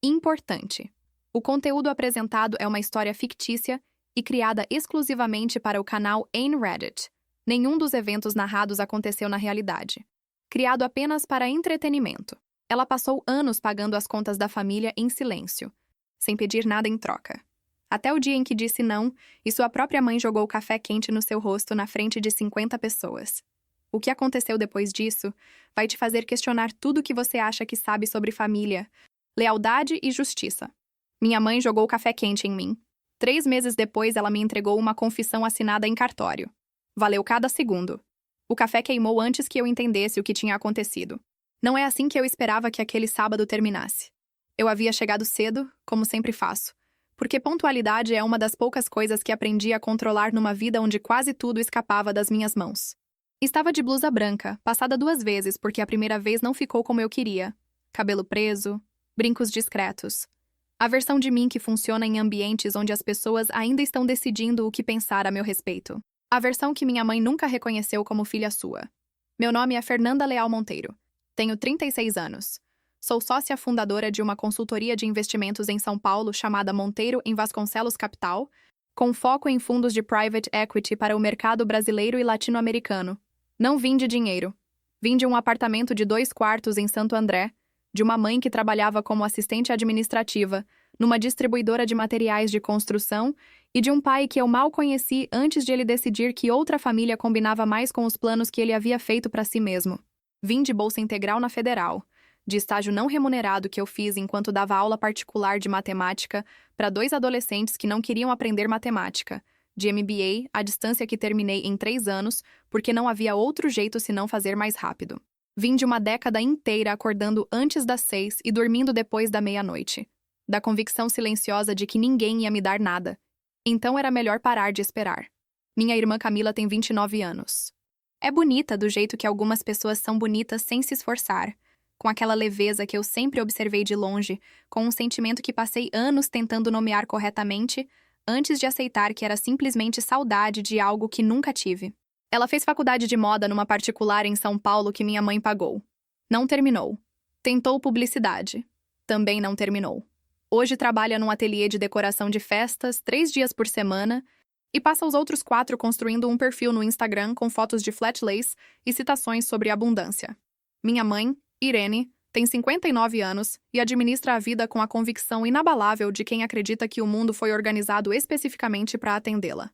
importante. O conteúdo apresentado é uma história fictícia e criada exclusivamente para o canal Ayn Reddit. Nenhum dos eventos narrados aconteceu na realidade. Criado apenas para entretenimento. Ela passou anos pagando as contas da família em silêncio, sem pedir nada em troca. Até o dia em que disse não, e sua própria mãe jogou café quente no seu rosto na frente de 50 pessoas. O que aconteceu depois disso vai te fazer questionar tudo o que você acha que sabe sobre família, lealdade e justiça. Minha mãe jogou café quente em mim. 3 meses depois, ela me entregou uma confissão assinada em cartório. Valeu cada segundo. O café queimou antes que eu entendesse o que tinha acontecido. Não é assim que eu esperava que aquele sábado terminasse. Eu havia chegado cedo, como sempre faço, porque pontualidade é uma das poucas coisas que aprendi a controlar numa vida onde quase tudo escapava das minhas mãos. Estava de blusa branca, passada 2 vezes porque a primeira vez não ficou como eu queria. Cabelo preso, brincos discretos. A versão de mim que funciona em ambientes onde as pessoas ainda estão decidindo o que pensar a meu respeito. A versão que minha mãe nunca reconheceu como filha sua. Meu nome é Fernanda Leal Monteiro. Tenho 36 anos. Sou sócia fundadora de uma consultoria de investimentos em São Paulo chamada Monteiro em Vasconcelos Capital, com foco em fundos de private equity para o mercado brasileiro e latino-americano. Não vim de dinheiro. Vim de um apartamento de 2 quartos em Santo André, de uma mãe que trabalhava como assistente administrativa, numa distribuidora de materiais de construção, e de um pai que eu mal conheci antes de ele decidir que outra família combinava mais com os planos que ele havia feito para si mesmo. Vim de bolsa integral na Federal, de estágio não remunerado que eu fiz enquanto dava aula particular de matemática para 2 adolescentes que não queriam aprender matemática, de MBA à distância que terminei em 3 anos, porque não havia outro jeito senão fazer mais rápido. Vim de uma década inteira acordando antes das 6 e dormindo depois da meia-noite, da convicção silenciosa de que ninguém ia me dar nada. Então era melhor parar de esperar. Minha irmã Camila tem 29 anos. É bonita do jeito que algumas pessoas são bonitas sem se esforçar, com aquela leveza que eu sempre observei de longe, com um sentimento que passei anos tentando nomear corretamente, antes de aceitar que era simplesmente saudade de algo que nunca tive. Ela fez faculdade de moda numa particular em São Paulo que minha mãe pagou. Não terminou. Tentou publicidade. Também não terminou. Hoje trabalha num ateliê de decoração de festas, 3 dias por semana, e passa os outros 4 construindo um perfil no Instagram com fotos de flat lace e citações sobre abundância. Minha mãe, Irene, tem 59 anos e administra a vida com a convicção inabalável de quem acredita que o mundo foi organizado especificamente para atendê-la.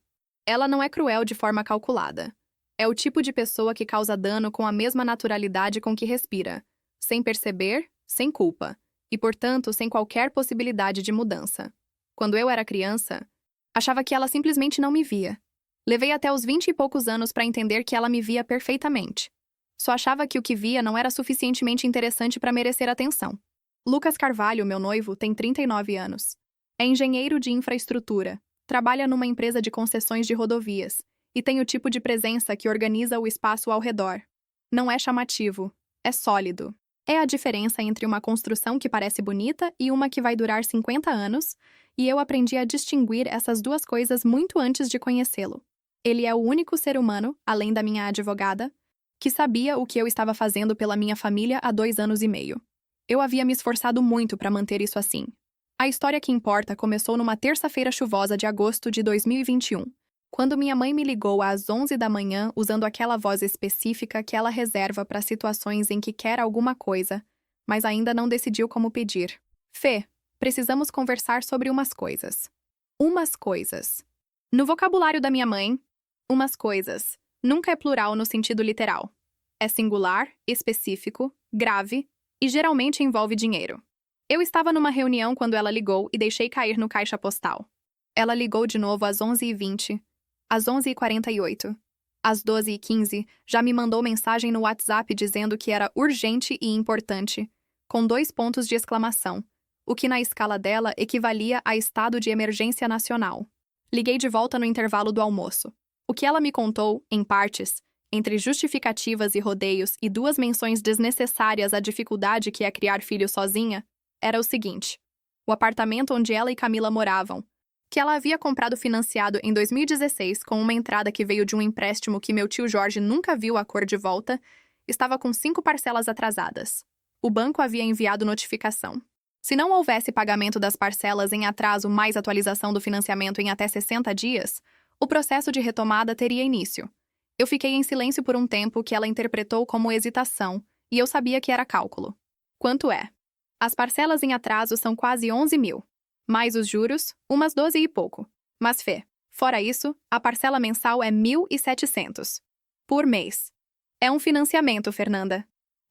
Ela não é cruel de forma calculada. É o tipo de pessoa que causa dano com a mesma naturalidade com que respira, sem perceber, sem culpa, e, portanto, sem qualquer possibilidade de mudança. Quando eu era criança, achava que ela simplesmente não me via. Levei até os 20 e poucos anos para entender que ela me via perfeitamente. Só achava que o que via não era suficientemente interessante para merecer atenção. Lucas Carvalho, meu noivo, tem 39 anos. É engenheiro de infraestrutura, trabalha numa empresa de concessões de rodovias e tem o tipo de presença que organiza o espaço ao redor. Não é chamativo, é sólido. É a diferença entre uma construção que parece bonita e uma que vai durar 50 anos, e eu aprendi a distinguir essas 2 coisas muito antes de conhecê-lo. Ele é o único ser humano, além da minha advogada, que sabia o que eu estava fazendo pela minha família há 2 anos e meio. Eu havia me esforçado muito para manter isso assim. A história que importa começou numa terça-feira chuvosa de agosto de 2021, quando minha mãe me ligou às 11 da manhã usando aquela voz específica que ela reserva para situações em que quer alguma coisa, mas ainda não decidiu como pedir. Fê, precisamos conversar sobre umas coisas. Umas coisas. No vocabulário da minha mãe, umas coisas nunca é plural no sentido literal. É singular, específico, grave e geralmente envolve dinheiro. Eu estava numa reunião quando ela ligou e deixei cair no caixa postal. Ela ligou de novo às 11h20, às 11h48. Às 12h15, já me mandou mensagem no WhatsApp dizendo que era urgente e importante, com 2 pontos de exclamação, o que na escala dela equivalia a estado de emergência nacional. Liguei de volta no intervalo do almoço. O que ela me contou, em partes, entre justificativas e rodeios e 2 menções desnecessárias à dificuldade que é criar filho sozinha, era o seguinte: o apartamento onde ela e Camila moravam, que ela havia comprado financiado em 2016 com uma entrada que veio de um empréstimo que meu tio Jorge nunca viu a cor de volta, estava com 5 parcelas atrasadas. O banco havia enviado notificação. Se não houvesse pagamento das parcelas em atraso mais atualização do financiamento em até 60 dias, o processo de retomada teria início. Eu fiquei em silêncio por um tempo que ela interpretou como hesitação, e eu sabia que era cálculo. Quanto é? As parcelas em atraso são quase 11 mil. Mais os juros, umas 12 e pouco. Mas Fê, fora isso, a parcela mensal é 1.700. Por mês. É um financiamento, Fernanda.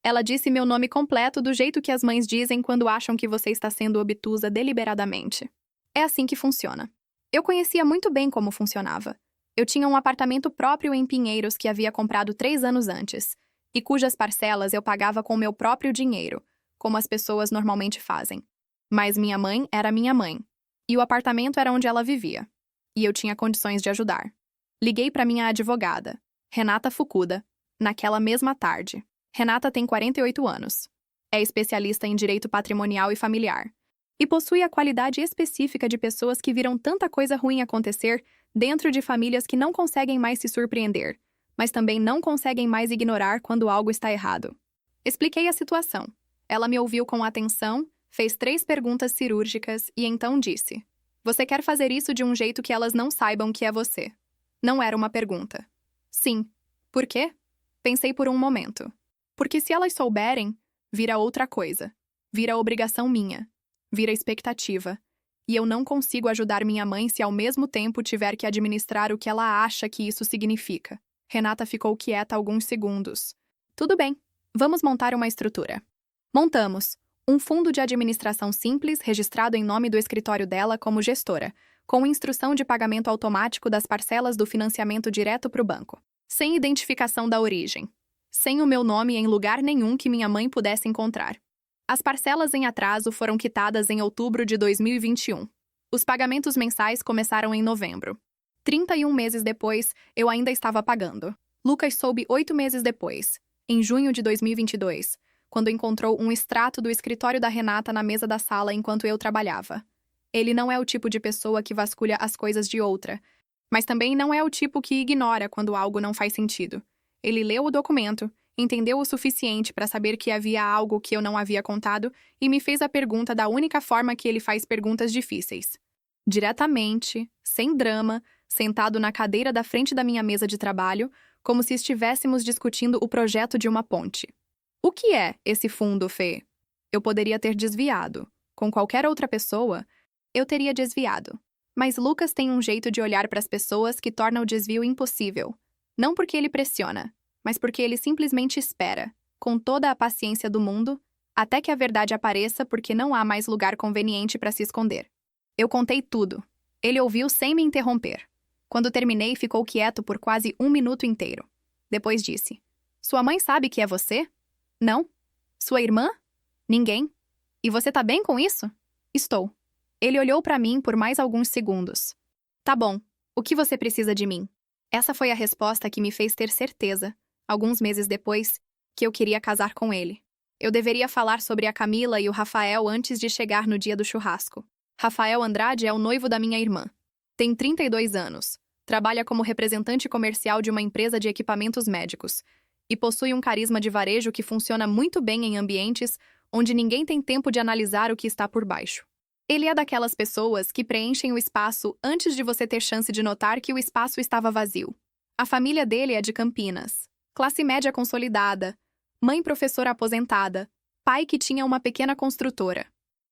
Ela disse meu nome completo do jeito que as mães dizem quando acham que você está sendo obtusa deliberadamente. É assim que funciona. Eu conhecia muito bem como funcionava. Eu tinha um apartamento próprio em Pinheiros que havia comprado 3 anos antes, e cujas parcelas eu pagava com meu próprio dinheiro, como as pessoas normalmente fazem. Mas minha mãe era minha mãe, e o apartamento era onde ela vivia. E eu tinha condições de ajudar. Liguei para minha advogada, Renata Fukuda, naquela mesma tarde. Renata tem 48 anos. É especialista em direito patrimonial e familiar. E possui a qualidade específica de pessoas que viram tanta coisa ruim acontecer dentro de famílias que não conseguem mais se surpreender, mas também não conseguem mais ignorar quando algo está errado. Expliquei a situação. Ela me ouviu com atenção, fez 3 perguntas cirúrgicas e então disse: "Você quer fazer isso de um jeito que elas não saibam que é você?" Não era uma pergunta. Sim. Por quê? Pensei por um momento. Porque se elas souberem, vira outra coisa. Vira obrigação minha. Vira expectativa. E eu não consigo ajudar minha mãe se ao mesmo tempo tiver que administrar o que ela acha que isso significa. Renata ficou quieta alguns segundos. Tudo bem. Vamos montar uma estrutura. Montamos. Um fundo de administração simples registrado em nome do escritório dela como gestora, com instrução de pagamento automático das parcelas do financiamento direto para o banco. Sem identificação da origem. Sem o meu nome em lugar nenhum que minha mãe pudesse encontrar. As parcelas em atraso foram quitadas em outubro de 2021. Os pagamentos mensais começaram em novembro. 31 meses depois, eu ainda estava pagando. Lucas soube 8 meses depois, em junho de 2022, quando encontrou um extrato do escritório da Renata na mesa da sala enquanto eu trabalhava. Ele não é o tipo de pessoa que vasculha as coisas de outra, mas também não é o tipo que ignora quando algo não faz sentido. Ele leu o documento, entendeu o suficiente para saber que havia algo que eu não havia contado e me fez a pergunta da única forma que ele faz perguntas difíceis. Diretamente, sem drama, sentado na cadeira da frente da minha mesa de trabalho, como se estivéssemos discutindo o projeto de uma ponte. O que é esse fundo, Fê? Eu poderia ter desviado. Com qualquer outra pessoa, eu teria desviado. Mas Lucas tem um jeito de olhar para as pessoas que torna o desvio impossível. Não porque ele pressiona, mas porque ele simplesmente espera, com toda a paciência do mundo, até que a verdade apareça porque não há mais lugar conveniente para se esconder. Eu contei tudo. Ele ouviu sem me interromper. Quando terminei, ficou quieto por quase 1 minuto inteiro. Depois disse: "Sua mãe sabe que é você?" "Não." "Sua irmã?" "Ninguém." "E você tá bem com isso?" "Estou." Ele olhou para mim por mais alguns segundos. "Tá bom. O que você precisa de mim?" Essa foi a resposta que me fez ter certeza, alguns meses depois, que eu queria casar com ele. Eu deveria falar sobre a Camila e o Rafael antes de chegar no dia do churrasco. Rafael Andrade é o noivo da minha irmã. Tem 32 anos, trabalha como representante comercial de uma empresa de equipamentos médicos e possui um carisma de varejo que funciona muito bem em ambientes onde ninguém tem tempo de analisar o que está por baixo. Ele é daquelas pessoas que preenchem o espaço antes de você ter chance de notar que o espaço estava vazio. A família dele é de Campinas. Classe média consolidada, mãe professora aposentada, pai que tinha uma pequena construtora.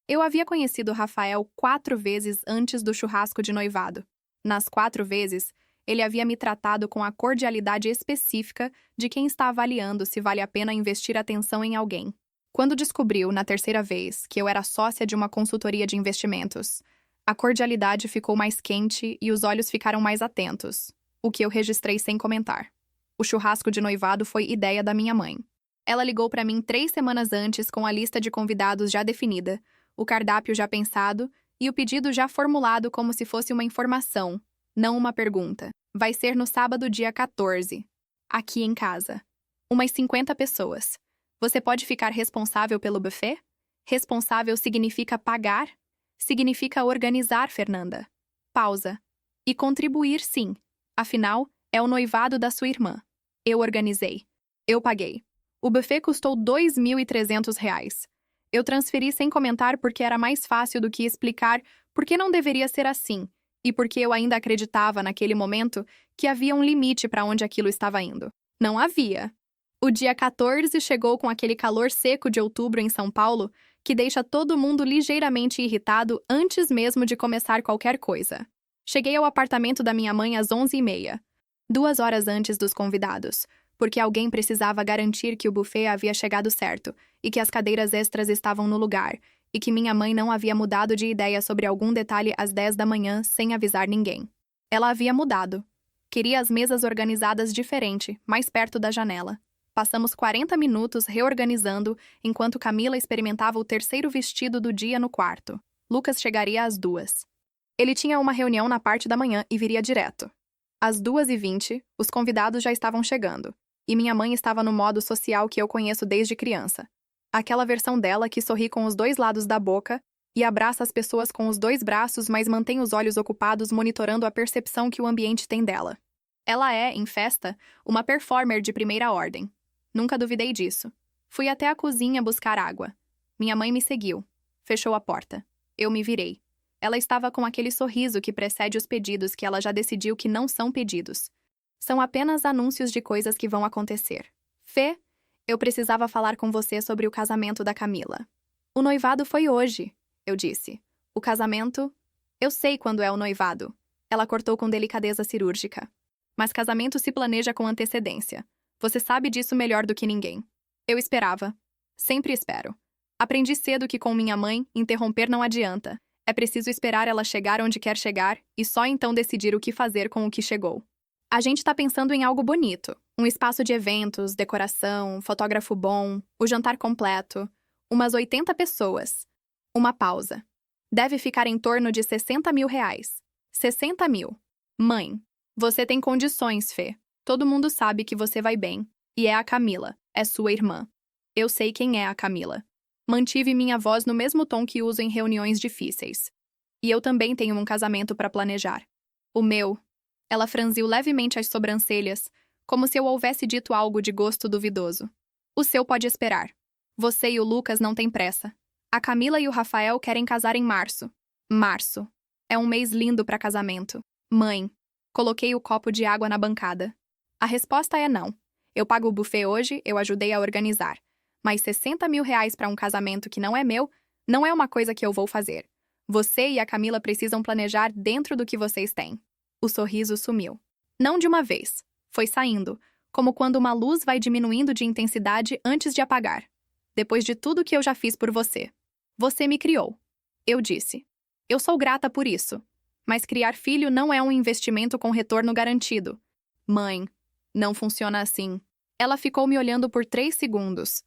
Eu havia conhecido Rafael 4 vezes antes do churrasco de noivado. Nas 4 vezes, ele havia me tratado com a cordialidade específica de quem está avaliando se vale a pena investir atenção em alguém. Quando descobriu, na 3ª vez, que eu era sócia de uma consultoria de investimentos, a cordialidade ficou mais quente e os olhos ficaram mais atentos, o que eu registrei sem comentar. O churrasco de noivado foi ideia da minha mãe. Ela ligou para mim 3 semanas antes com a lista de convidados já definida, o cardápio já pensado e o pedido já formulado como se fosse uma informação, não uma pergunta. Vai ser no sábado, dia 14, aqui em casa. Umas 50 pessoas. Você pode ficar responsável pelo buffet? Responsável significa pagar? Significa organizar, Fernanda. Pausa. E contribuir, sim. Afinal, é o noivado da sua irmã. Eu organizei. Eu paguei. O buffet custou R$ 2.300. Eu transferi sem comentar porque era mais fácil do que explicar por que não deveria ser assim, e porque eu ainda acreditava, naquele momento, que havia um limite para onde aquilo estava indo. Não havia. O dia 14 chegou com aquele calor seco de outubro em São Paulo, que deixa todo mundo ligeiramente irritado antes mesmo de começar qualquer coisa. Cheguei ao apartamento da minha mãe às 11h30, 2 horas antes dos convidados, porque alguém precisava garantir que o buffet havia chegado certo e que as cadeiras extras estavam no lugar, e que minha mãe não havia mudado de ideia sobre algum detalhe às 10 da manhã sem avisar ninguém. Ela havia mudado. Queria as mesas organizadas diferente, mais perto da janela. Passamos 40 minutos reorganizando, enquanto Camila experimentava o terceiro vestido do dia no quarto. Lucas chegaria às 2h. Ele tinha uma reunião na parte da manhã e viria direto. Às 2h20, os convidados já estavam chegando, e minha mãe estava no modo social que eu conheço desde criança. Aquela versão dela que sorri com os 2 lados da boca e abraça as pessoas com os 2 braços, mas mantém os olhos ocupados monitorando a percepção que o ambiente tem dela. Ela é, em festa, uma performer de primeira ordem. Nunca duvidei disso. Fui até a cozinha buscar água. Minha mãe me seguiu. Fechou a porta. Eu me virei. Ela estava com aquele sorriso que precede os pedidos que ela já decidiu que não são pedidos. São apenas anúncios de coisas que vão acontecer. Fê, eu precisava falar com você sobre o casamento da Camila. O noivado foi hoje, eu disse. O casamento? Eu sei quando é o noivado. Ela cortou com delicadeza cirúrgica. Mas casamento se planeja com antecedência. Você sabe disso melhor do que ninguém. Eu esperava. Sempre espero. Aprendi cedo que com minha mãe, interromper não adianta. É preciso esperar ela chegar onde quer chegar e só então decidir o que fazer com o que chegou. A gente tá pensando em algo bonito. Um espaço de eventos, decoração, fotógrafo bom, o jantar completo. Umas 80 pessoas. Uma pausa. Deve ficar em torno de R$60.000. 60 mil. Mãe, você tem condições, Fê. Todo mundo sabe que você vai bem. E é a Camila, é sua irmã. Eu sei quem é a Camila. Mantive minha voz no mesmo tom que uso em reuniões difíceis. E eu também tenho um casamento para planejar. O meu. Ela franziu levemente as sobrancelhas, como se eu houvesse dito algo de gosto duvidoso. O seu pode esperar. Você e o Lucas não têm pressa. A Camila e o Rafael querem casar em março. Março. É um mês lindo para casamento. Mãe. Coloquei o copo de água na bancada. A resposta é não. Eu pago o buffet hoje, eu ajudei a organizar. Mas R$60.000 para um casamento que não é meu, não é uma coisa que eu vou fazer. Você e a Camila precisam planejar dentro do que vocês têm. O sorriso sumiu. Não de uma vez. Foi saindo, como quando uma luz vai diminuindo de intensidade antes de apagar. Depois de tudo que eu já fiz por você. Você me criou. Eu disse. Eu sou grata por isso. Mas criar filho não é um investimento com retorno garantido. Mãe, não funciona assim. Ela ficou me olhando por 3 segundos.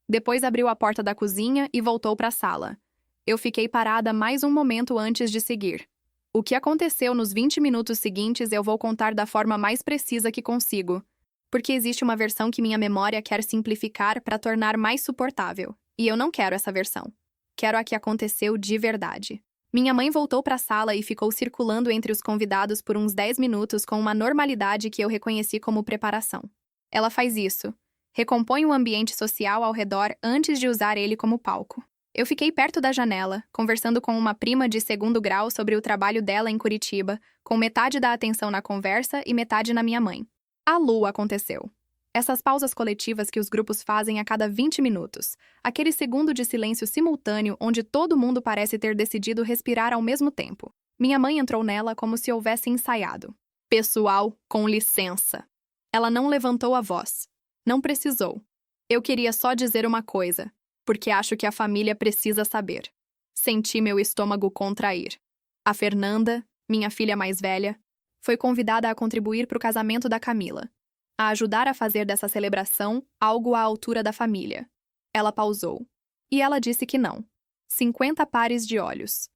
Depois abriu a porta da cozinha e voltou para a sala. Eu fiquei parada mais um momento antes de seguir. O que aconteceu nos 20 minutos seguintes eu vou contar da forma mais precisa que consigo. Porque existe uma versão que minha memória quer simplificar para tornar mais suportável. E eu não quero essa versão. Quero a que aconteceu de verdade. Minha mãe voltou para a sala e ficou circulando entre os convidados por uns 10 minutos com uma normalidade que eu reconheci como preparação. Ela faz isso. Recompõe o ambiente social ao redor antes de usar ele como palco. Eu fiquei perto da janela, conversando com uma prima de 2º grau sobre o trabalho dela em Curitiba, com metade da atenção na conversa e metade na minha mãe. A lua aconteceu. Essas pausas coletivas que os grupos fazem a cada 20 minutos. Aquele segundo de silêncio simultâneo onde todo mundo parece ter decidido respirar ao mesmo tempo. Minha mãe entrou nela como se houvesse ensaiado. Pessoal, com licença. Ela não levantou a voz. Não precisou. Eu queria só dizer uma coisa, porque acho que a família precisa saber. Senti meu estômago contrair. A Fernanda, minha filha mais velha, foi convidada a contribuir para o casamento da Camila, a ajudar a fazer dessa celebração algo à altura da família. Ela pausou. E ela disse que não. 50 pares de olhos.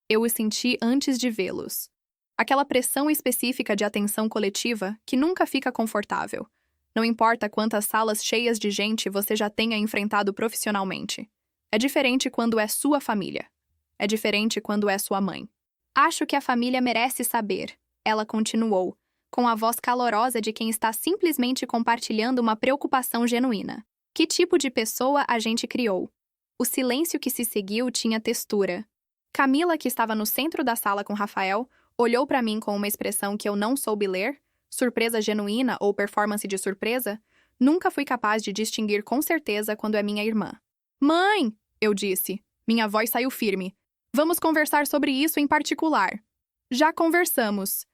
Eu os senti antes de vê-los. Aquela pressão específica de atenção coletiva que nunca fica confortável. Não importa quantas salas cheias de gente você já tenha enfrentado profissionalmente. É diferente quando é sua família. É diferente quando é sua mãe. Acho que a família merece saber, ela continuou, com a voz calorosa de quem está simplesmente compartilhando uma preocupação genuína. Que tipo de pessoa a gente criou? O silêncio que se seguiu tinha textura. Camila, que estava no centro da sala com Rafael, olhou para mim com uma expressão que eu não soube ler, surpresa genuína ou performance de surpresa. Nunca fui capaz de distinguir com certeza quando é minha irmã. Mãe! Eu disse. Minha voz saiu firme. Vamos conversar sobre isso em particular. Já conversamos.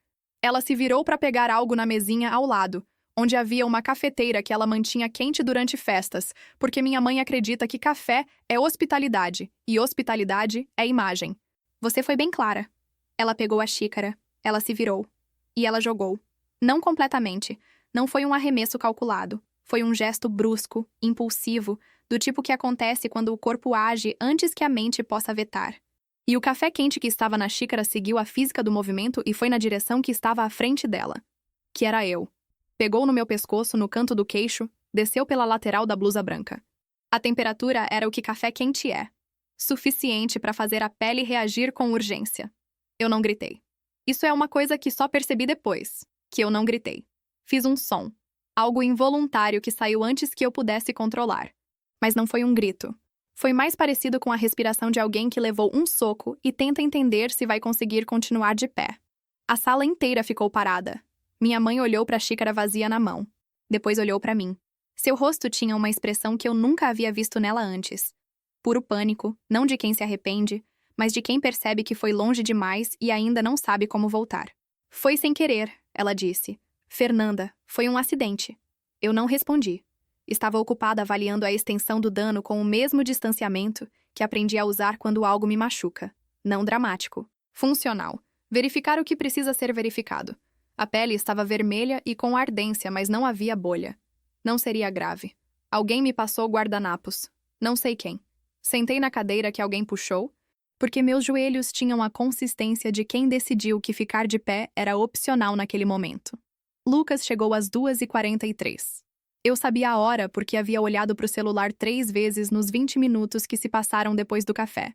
Ela se virou para pegar algo na mesinha ao lado, onde havia uma cafeteira que ela mantinha quente durante festas, porque minha mãe acredita que café é hospitalidade e hospitalidade é imagem. Você foi bem clara. Ela pegou a xícara, ela se virou. E ela jogou. Não completamente. Não foi um arremesso calculado. Foi um gesto brusco, impulsivo, do tipo que acontece quando o corpo age antes que a mente possa vetar. E o café quente que estava na xícara seguiu a física do movimento e foi na direção que estava à frente dela. Que era eu. Pegou no meu pescoço, no canto do queixo, desceu pela lateral da blusa branca. A temperatura era o que café quente é. Suficiente para fazer a pele reagir com urgência. Eu não gritei. Isso é uma coisa que só percebi depois, que eu não gritei. Fiz um som. Algo involuntário que saiu antes que eu pudesse controlar. Mas não foi um grito. Foi mais parecido com a respiração de alguém que levou um soco e tenta entender se vai conseguir continuar de pé. A sala inteira ficou parada. Minha mãe olhou para a xícara vazia na mão. Depois olhou para mim. Seu rosto tinha uma expressão que eu nunca havia visto nela antes. Puro pânico, não de quem se arrepende, mas de quem percebe que foi longe demais e ainda não sabe como voltar. Foi sem querer, ela disse. Fernanda, foi um acidente. Eu não respondi. Estava ocupada avaliando a extensão do dano com o mesmo distanciamento que aprendi a usar quando algo me machuca. Não dramático. Funcional. Verificar o que precisa ser verificado. A pele estava vermelha e com ardência, mas não havia bolha. Não seria grave. Alguém me passou guardanapos. Não sei quem. Sentei na cadeira que alguém puxou, porque meus joelhos tinham a consistência de quem decidiu que ficar de pé era opcional naquele momento. Lucas chegou às 2h43. Eu sabia a hora porque havia olhado para o celular 3 vezes nos 20 minutos que se passaram depois do café.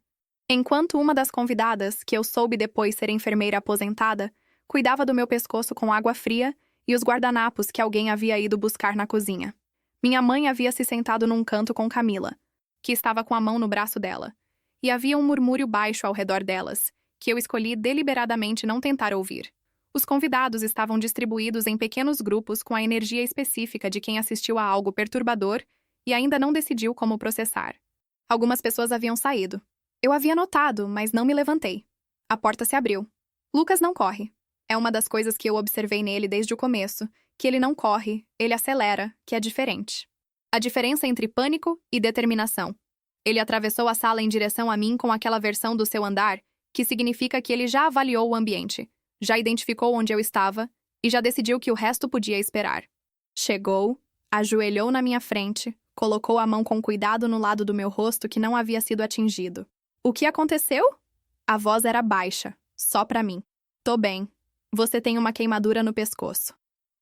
Enquanto uma das convidadas, que eu soube depois ser enfermeira aposentada, cuidava do meu pescoço com água fria e os guardanapos que alguém havia ido buscar na cozinha. Minha mãe havia se sentado num canto com Camila, que estava com a mão no braço dela, e havia um murmúrio baixo ao redor delas, que eu escolhi deliberadamente não tentar ouvir. Os convidados estavam distribuídos em pequenos grupos com a energia específica de quem assistiu a algo perturbador e ainda não decidiu como processar. Algumas pessoas haviam saído. Eu havia notado, mas não me levantei. A porta se abriu. Lucas não corre. É uma das coisas que eu observei nele desde o começo, que ele não corre, ele acelera, que é diferente. A diferença entre pânico e determinação. Ele atravessou a sala em direção a mim com aquela versão do seu andar, que significa que ele já avaliou o ambiente, já identificou onde eu estava e já decidiu que o resto podia esperar. Chegou, ajoelhou na minha frente, colocou a mão com cuidado no lado do meu rosto que não havia sido atingido. O que aconteceu? A voz era baixa, só pra mim. Tô bem. Você tem uma queimadura no pescoço.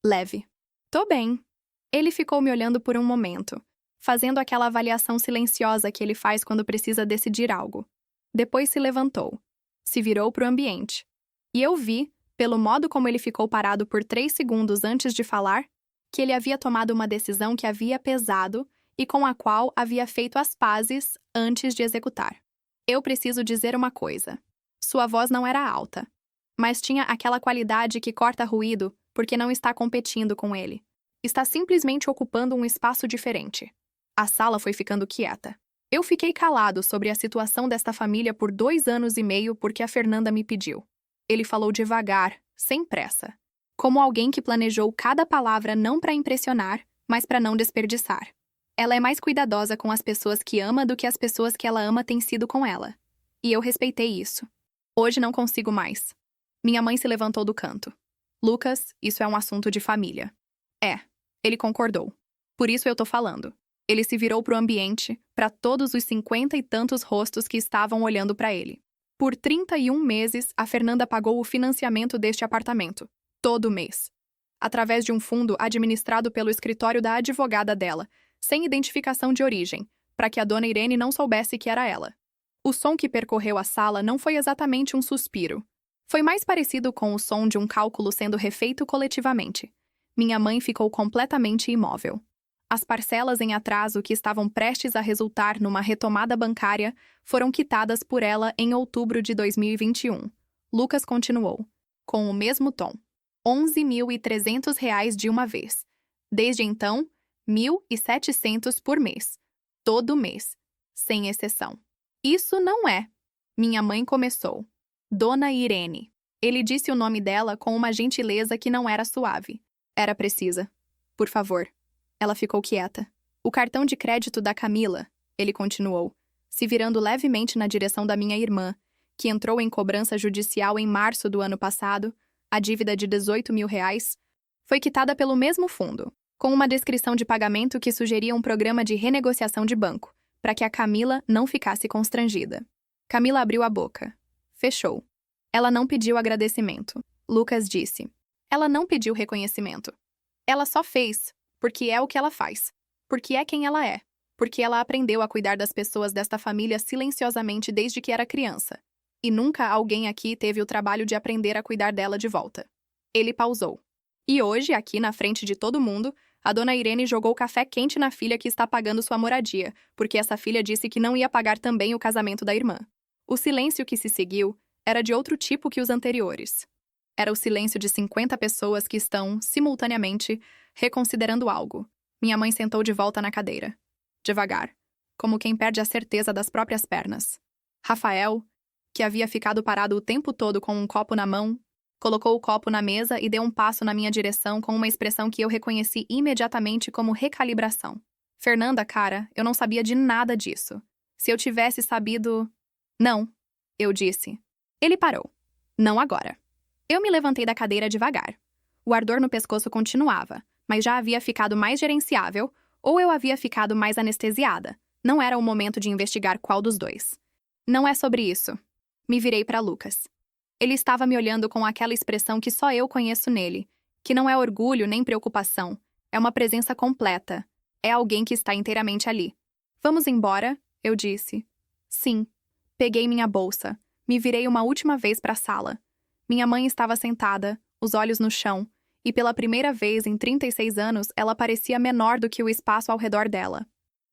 Leve. Tô bem. Ele ficou me olhando por um momento, fazendo aquela avaliação silenciosa que ele faz quando precisa decidir algo. Depois se levantou. Se virou pro ambiente. E eu vi, pelo modo como ele ficou parado por 3 segundos antes de falar, que ele havia tomado uma decisão que havia pesado e com a qual havia feito as pazes antes de executar. Eu preciso dizer uma coisa. Sua voz não era alta, mas tinha aquela qualidade que corta ruído porque não está competindo com ele. Está simplesmente ocupando um espaço diferente. A sala foi ficando quieta. Eu fiquei calado sobre a situação desta família por 2 anos e meio porque a Fernanda me pediu. Ele falou devagar, sem pressa. Como alguém que planejou cada palavra não para impressionar, mas para não desperdiçar. Ela é mais cuidadosa com as pessoas que ama do que as pessoas que ela ama têm sido com ela. E eu respeitei isso. Hoje não consigo mais. Minha mãe se levantou do canto. Lucas, isso é um assunto de família. É, ele concordou. Por isso eu tô falando. Ele se virou pro ambiente, para todos os 50 e tantos rostos que estavam olhando para ele. Por 31 meses, a Fernanda pagou o financiamento deste apartamento. Todo mês. Através de um fundo administrado pelo escritório da advogada dela, sem identificação de origem, para que a dona Irene não soubesse que era ela. O som que percorreu a sala não foi exatamente um suspiro. Foi mais parecido com o som de um cálculo sendo refeito coletivamente. Minha mãe ficou completamente imóvel. As parcelas em atraso que estavam prestes a resultar numa retomada bancária foram quitadas por ela em outubro de 2021. Lucas continuou, com o mesmo tom. R$ 11.300 de uma vez. Desde então, 1.700 por mês. Todo mês, sem exceção. Isso não é. Minha mãe começou. Dona Irene. Ele disse o nome dela com uma gentileza que não era suave. Era precisa. Por favor. Ela ficou quieta. O cartão de crédito da Camila, ele continuou, se virando levemente na direção da minha irmã, que entrou em cobrança judicial em março do ano passado, a dívida de R$ 18.000, foi quitada pelo mesmo fundo, com uma descrição de pagamento que sugeria um programa de renegociação de banco, para que a Camila não ficasse constrangida. Camila abriu a boca. Fechou. Ela não pediu agradecimento. Lucas disse. Ela não pediu reconhecimento. Ela só fez, porque é o que ela faz. Porque é quem ela é. Porque ela aprendeu a cuidar das pessoas desta família silenciosamente desde que era criança. E nunca alguém aqui teve o trabalho de aprender a cuidar dela de volta. Ele pausou. E hoje, aqui na frente de todo mundo, a dona Irene jogou café quente na filha que está pagando sua moradia, porque essa filha disse que não ia pagar também o casamento da irmã. O silêncio que se seguiu era de outro tipo que os anteriores. Era o silêncio de 50 pessoas que estão, simultaneamente, reconsiderando algo. Minha mãe sentou de volta na cadeira. Devagar, como quem perde a certeza das próprias pernas. Rafael, que havia ficado parado o tempo todo com um copo na mão, colocou o copo na mesa e deu um passo na minha direção com uma expressão que eu reconheci imediatamente como recalibração. Fernanda, cara, eu não sabia de nada disso. Se eu tivesse sabido... Não, eu disse. Ele parou. Não agora. Eu me levantei da cadeira devagar. O ardor no pescoço continuava, mas já havia ficado mais gerenciável, ou eu havia ficado mais anestesiada. Não era o momento de investigar qual dos dois. Não é sobre isso. Me virei para Lucas. Ele estava me olhando com aquela expressão que só eu conheço nele, que não é orgulho nem preocupação, é uma presença completa. É alguém que está inteiramente ali. Vamos embora? Eu disse. Sim. Peguei minha bolsa. Me virei uma última vez para a sala. Minha mãe estava sentada, os olhos no chão, e pela primeira vez em 36 anos ela parecia menor do que o espaço ao redor dela.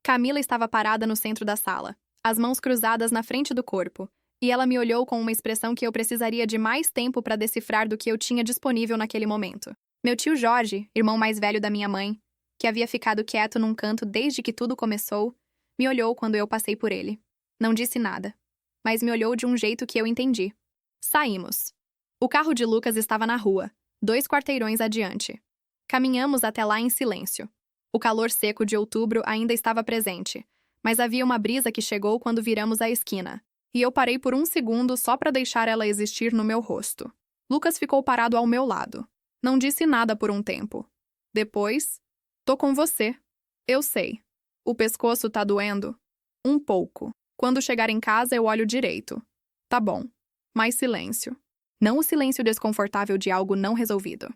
Camila estava parada no centro da sala, as mãos cruzadas na frente do corpo, e ela me olhou com uma expressão que eu precisaria de mais tempo para decifrar do que eu tinha disponível naquele momento. Meu tio Jorge, irmão mais velho da minha mãe, que havia ficado quieto num canto desde que tudo começou, me olhou quando eu passei por ele. Não disse nada, mas me olhou de um jeito que eu entendi. Saímos. O carro de Lucas estava na rua, 2 quarteirões adiante. Caminhamos até lá em silêncio. O calor seco de outubro ainda estava presente, mas havia uma brisa que chegou quando viramos a esquina, e eu parei por um segundo só para deixar ela existir no meu rosto. Lucas ficou parado ao meu lado. Não disse nada por um tempo. Depois, tô com você. Eu sei. O pescoço tá doendo? Um pouco. Quando chegar em casa eu olho direito. Tá bom. Mais silêncio. Não o silêncio desconfortável de algo não resolvido.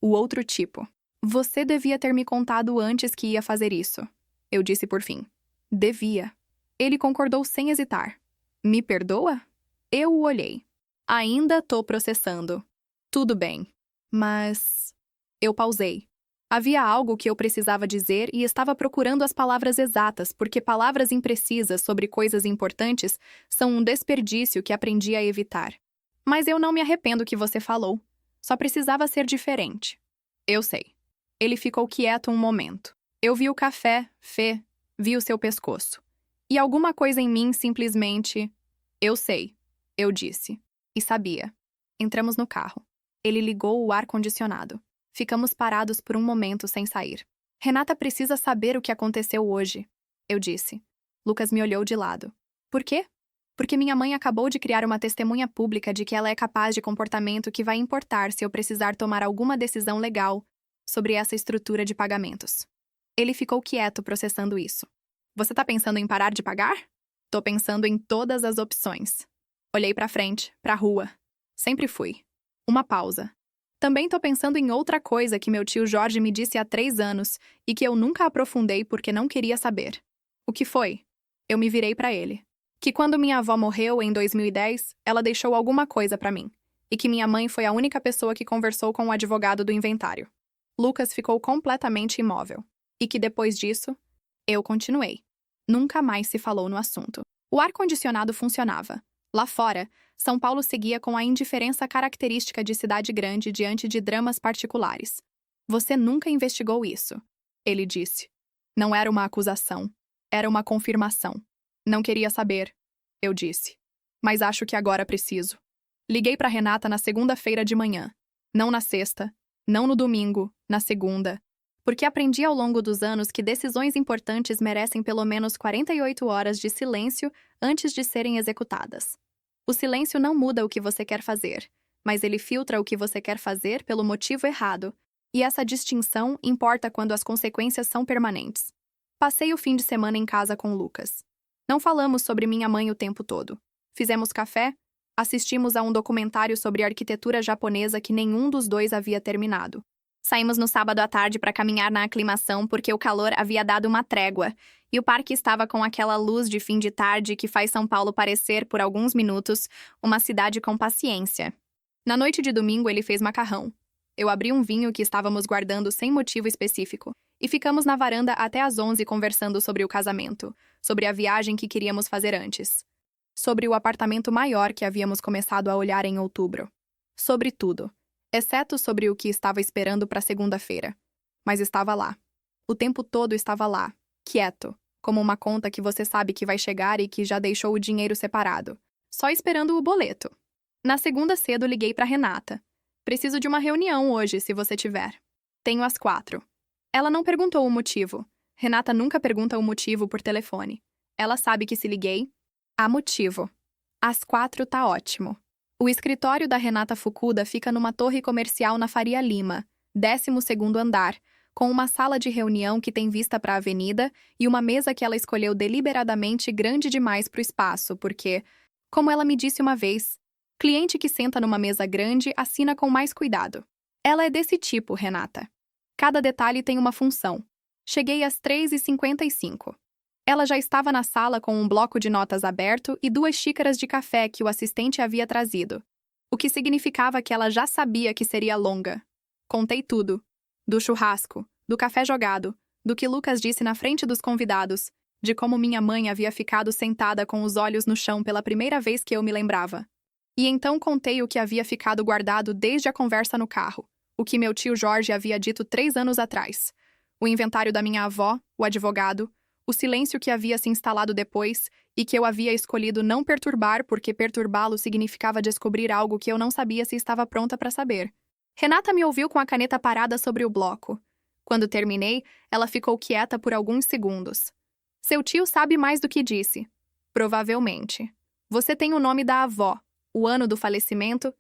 O outro tipo. Você devia ter me contado antes que ia fazer isso. Eu disse por fim. Devia. Ele concordou sem hesitar. Me perdoa? Eu o olhei. Ainda tô processando. Tudo bem. Mas... Eu pausei. Havia algo que eu precisava dizer e estava procurando as palavras exatas, porque palavras imprecisas sobre coisas importantes são um desperdício que aprendi a evitar. Mas eu não me arrependo que você falou. Só precisava ser diferente. Eu sei. Ele ficou quieto um momento. Eu vi o café, Fê, vi o seu pescoço. E alguma coisa em mim simplesmente... Eu sei, eu disse. E sabia. Entramos no carro. Ele ligou o ar-condicionado. Ficamos parados por um momento sem sair. Renata precisa saber o que aconteceu hoje, eu disse. Lucas me olhou de lado. Por quê? Porque minha mãe acabou de criar uma testemunha pública de que ela é capaz de comportamento que vai importar se eu precisar tomar alguma decisão legal sobre essa estrutura de pagamentos. Ele ficou quieto processando isso. Você tá pensando em parar de pagar? Tô pensando em todas as opções. Olhei pra frente, pra rua. Sempre fui. Uma pausa. Também tô pensando em outra coisa que meu tio Jorge me disse há 3 anos e que eu nunca aprofundei porque não queria saber. O que foi? Eu me virei pra ele. Que quando minha avó morreu em 2010, ela deixou alguma coisa pra mim. E que minha mãe foi a única pessoa que conversou com o advogado do inventário. Lucas ficou completamente imóvel. E que depois disso, eu continuei. Nunca mais se falou no assunto. O ar-condicionado funcionava. Lá fora, São Paulo seguia com a indiferença característica de cidade grande diante de dramas particulares. Você nunca investigou isso, ele disse. Não era uma acusação. Era uma confirmação. Não queria saber, eu disse. Mas acho que agora preciso. Liguei para Renata na segunda-feira de manhã. Não na sexta, não no domingo, na segunda. Porque aprendi ao longo dos anos que decisões importantes merecem pelo menos 48 horas de silêncio antes de serem executadas. O silêncio não muda o que você quer fazer, mas ele filtra o que você quer fazer pelo motivo errado, e essa distinção importa quando as consequências são permanentes. Passei o fim de semana em casa com Lucas. Não falamos sobre minha mãe o tempo todo. Fizemos café, assistimos a um documentário sobre arquitetura japonesa que nenhum dos dois havia terminado. Saímos no sábado à tarde para caminhar na aclimação porque o calor havia dado uma trégua, e o parque estava com aquela luz de fim de tarde que faz São Paulo parecer, por alguns minutos, uma cidade com paciência. Na noite de domingo ele fez macarrão. Eu abri um vinho que estávamos guardando sem motivo específico, e ficamos na varanda até às 11 conversando sobre o casamento, sobre a viagem que queríamos fazer antes, sobre o apartamento maior que havíamos começado a olhar em outubro. Sobre tudo. Exceto sobre o que estava esperando para segunda-feira. Mas estava lá. O tempo todo estava lá, quieto, como uma conta que você sabe que vai chegar e que já deixou o dinheiro separado, só esperando o boleto. Na segunda cedo liguei para Renata. Preciso de uma reunião hoje, se você tiver. Tenho às 4. Ela não perguntou o motivo. Renata nunca pergunta o motivo por telefone. Ela sabe que se liguei, há motivo. Às 4 tá ótimo. O escritório da Renata Fukuda fica numa torre comercial na Faria Lima, 12º andar, com uma sala de reunião que tem vista para a avenida e uma mesa que ela escolheu deliberadamente grande demais para o espaço, porque, como ela me disse uma vez, cliente que senta numa mesa grande assina com mais cuidado. Ela é desse tipo, Renata. Cada detalhe tem uma função. Cheguei às 3h55. Ela já estava na sala com um bloco de notas aberto e 2 xícaras de café que o assistente havia trazido, o que significava que ela já sabia que seria longa. Contei tudo. Do churrasco, do café jogado, do que Lucas disse na frente dos convidados, de como minha mãe havia ficado sentada com os olhos no chão pela primeira vez que eu me lembrava. E então contei o que havia ficado guardado desde a conversa no carro, o que meu tio Jorge havia dito 3 anos atrás, o inventário da minha avó, o advogado, o silêncio que havia se instalado depois e que eu havia escolhido não perturbar porque perturbá-lo significava descobrir algo que eu não sabia se estava pronta para saber. Renata me ouviu com a caneta parada sobre o bloco. Quando terminei, ela ficou quieta por alguns segundos. Seu tio sabe mais do que disse. Provavelmente. Você tem o nome da avó, o ano do falecimento,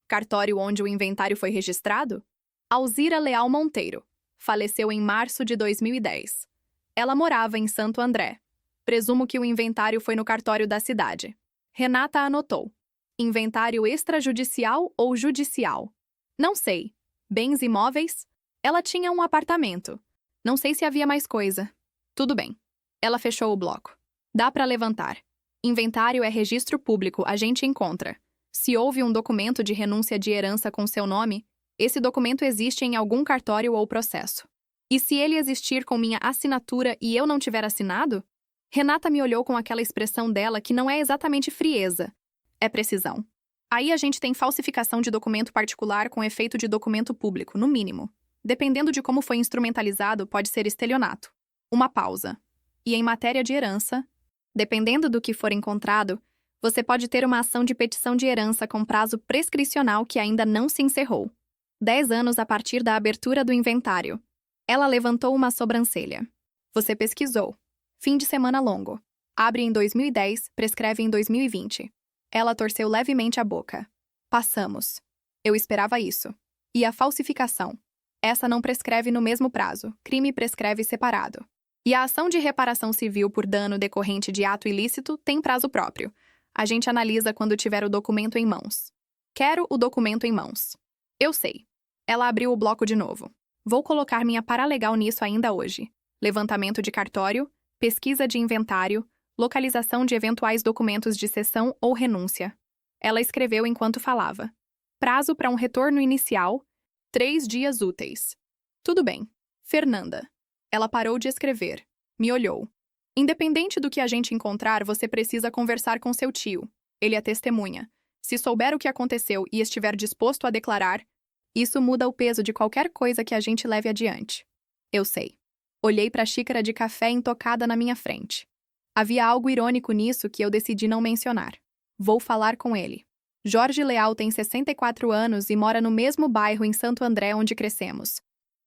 cartório onde o inventário foi registrado? Alzira Leal Monteiro. Faleceu em março de 2010. Ela morava em Santo André. Presumo que o inventário foi no cartório da cidade. Renata anotou. Inventário extrajudicial ou judicial? Não sei. Bens imóveis? Ela tinha um apartamento. Não sei se havia mais coisa. Tudo bem. Ela fechou o bloco. Dá para levantar. Inventário é registro público, a gente encontra. Se houve um documento de renúncia de herança com seu nome, esse documento existe em algum cartório ou processo. E se ele existir com minha assinatura e eu não tiver assinado? Renata me olhou com aquela expressão dela que não é exatamente frieza. É precisão. Aí a gente tem falsificação de documento particular com efeito de documento público, no mínimo. Dependendo de como foi instrumentalizado, pode ser estelionato. Uma pausa. E em matéria de herança, dependendo do que for encontrado, você pode ter uma ação de petição de herança com prazo prescricional que ainda não se encerrou. 10 anos a partir da abertura do inventário. Ela levantou uma sobrancelha. Você pesquisou. Fim de semana longo. Abre em 2010, prescreve em 2020. Ela torceu levemente a boca. Passamos. Eu esperava isso. E a falsificação? Essa não prescreve no mesmo prazo. Crime prescreve separado. E a ação de reparação civil por dano decorrente de ato ilícito tem prazo próprio. A gente analisa quando tiver o documento em mãos. Quero o documento em mãos. Eu sei. Ela abriu o bloco de novo. Vou colocar minha paralegal nisso ainda hoje. Levantamento de cartório, pesquisa de inventário, localização de eventuais documentos de cessão ou renúncia. Ela escreveu enquanto falava. Prazo para um retorno inicial, 3 dias úteis. Tudo bem. Fernanda. Ela parou de escrever. Me olhou. Independente do que a gente encontrar, você precisa conversar com seu tio. Ele é testemunha. Se souber o que aconteceu e estiver disposto a declarar, isso muda o peso de qualquer coisa que a gente leve adiante. Eu sei. Olhei para a xícara de café intocada na minha frente. Havia algo irônico nisso que eu decidi não mencionar. Vou falar com ele. Jorge Leal tem 64 anos e mora no mesmo bairro em Santo André onde crescemos.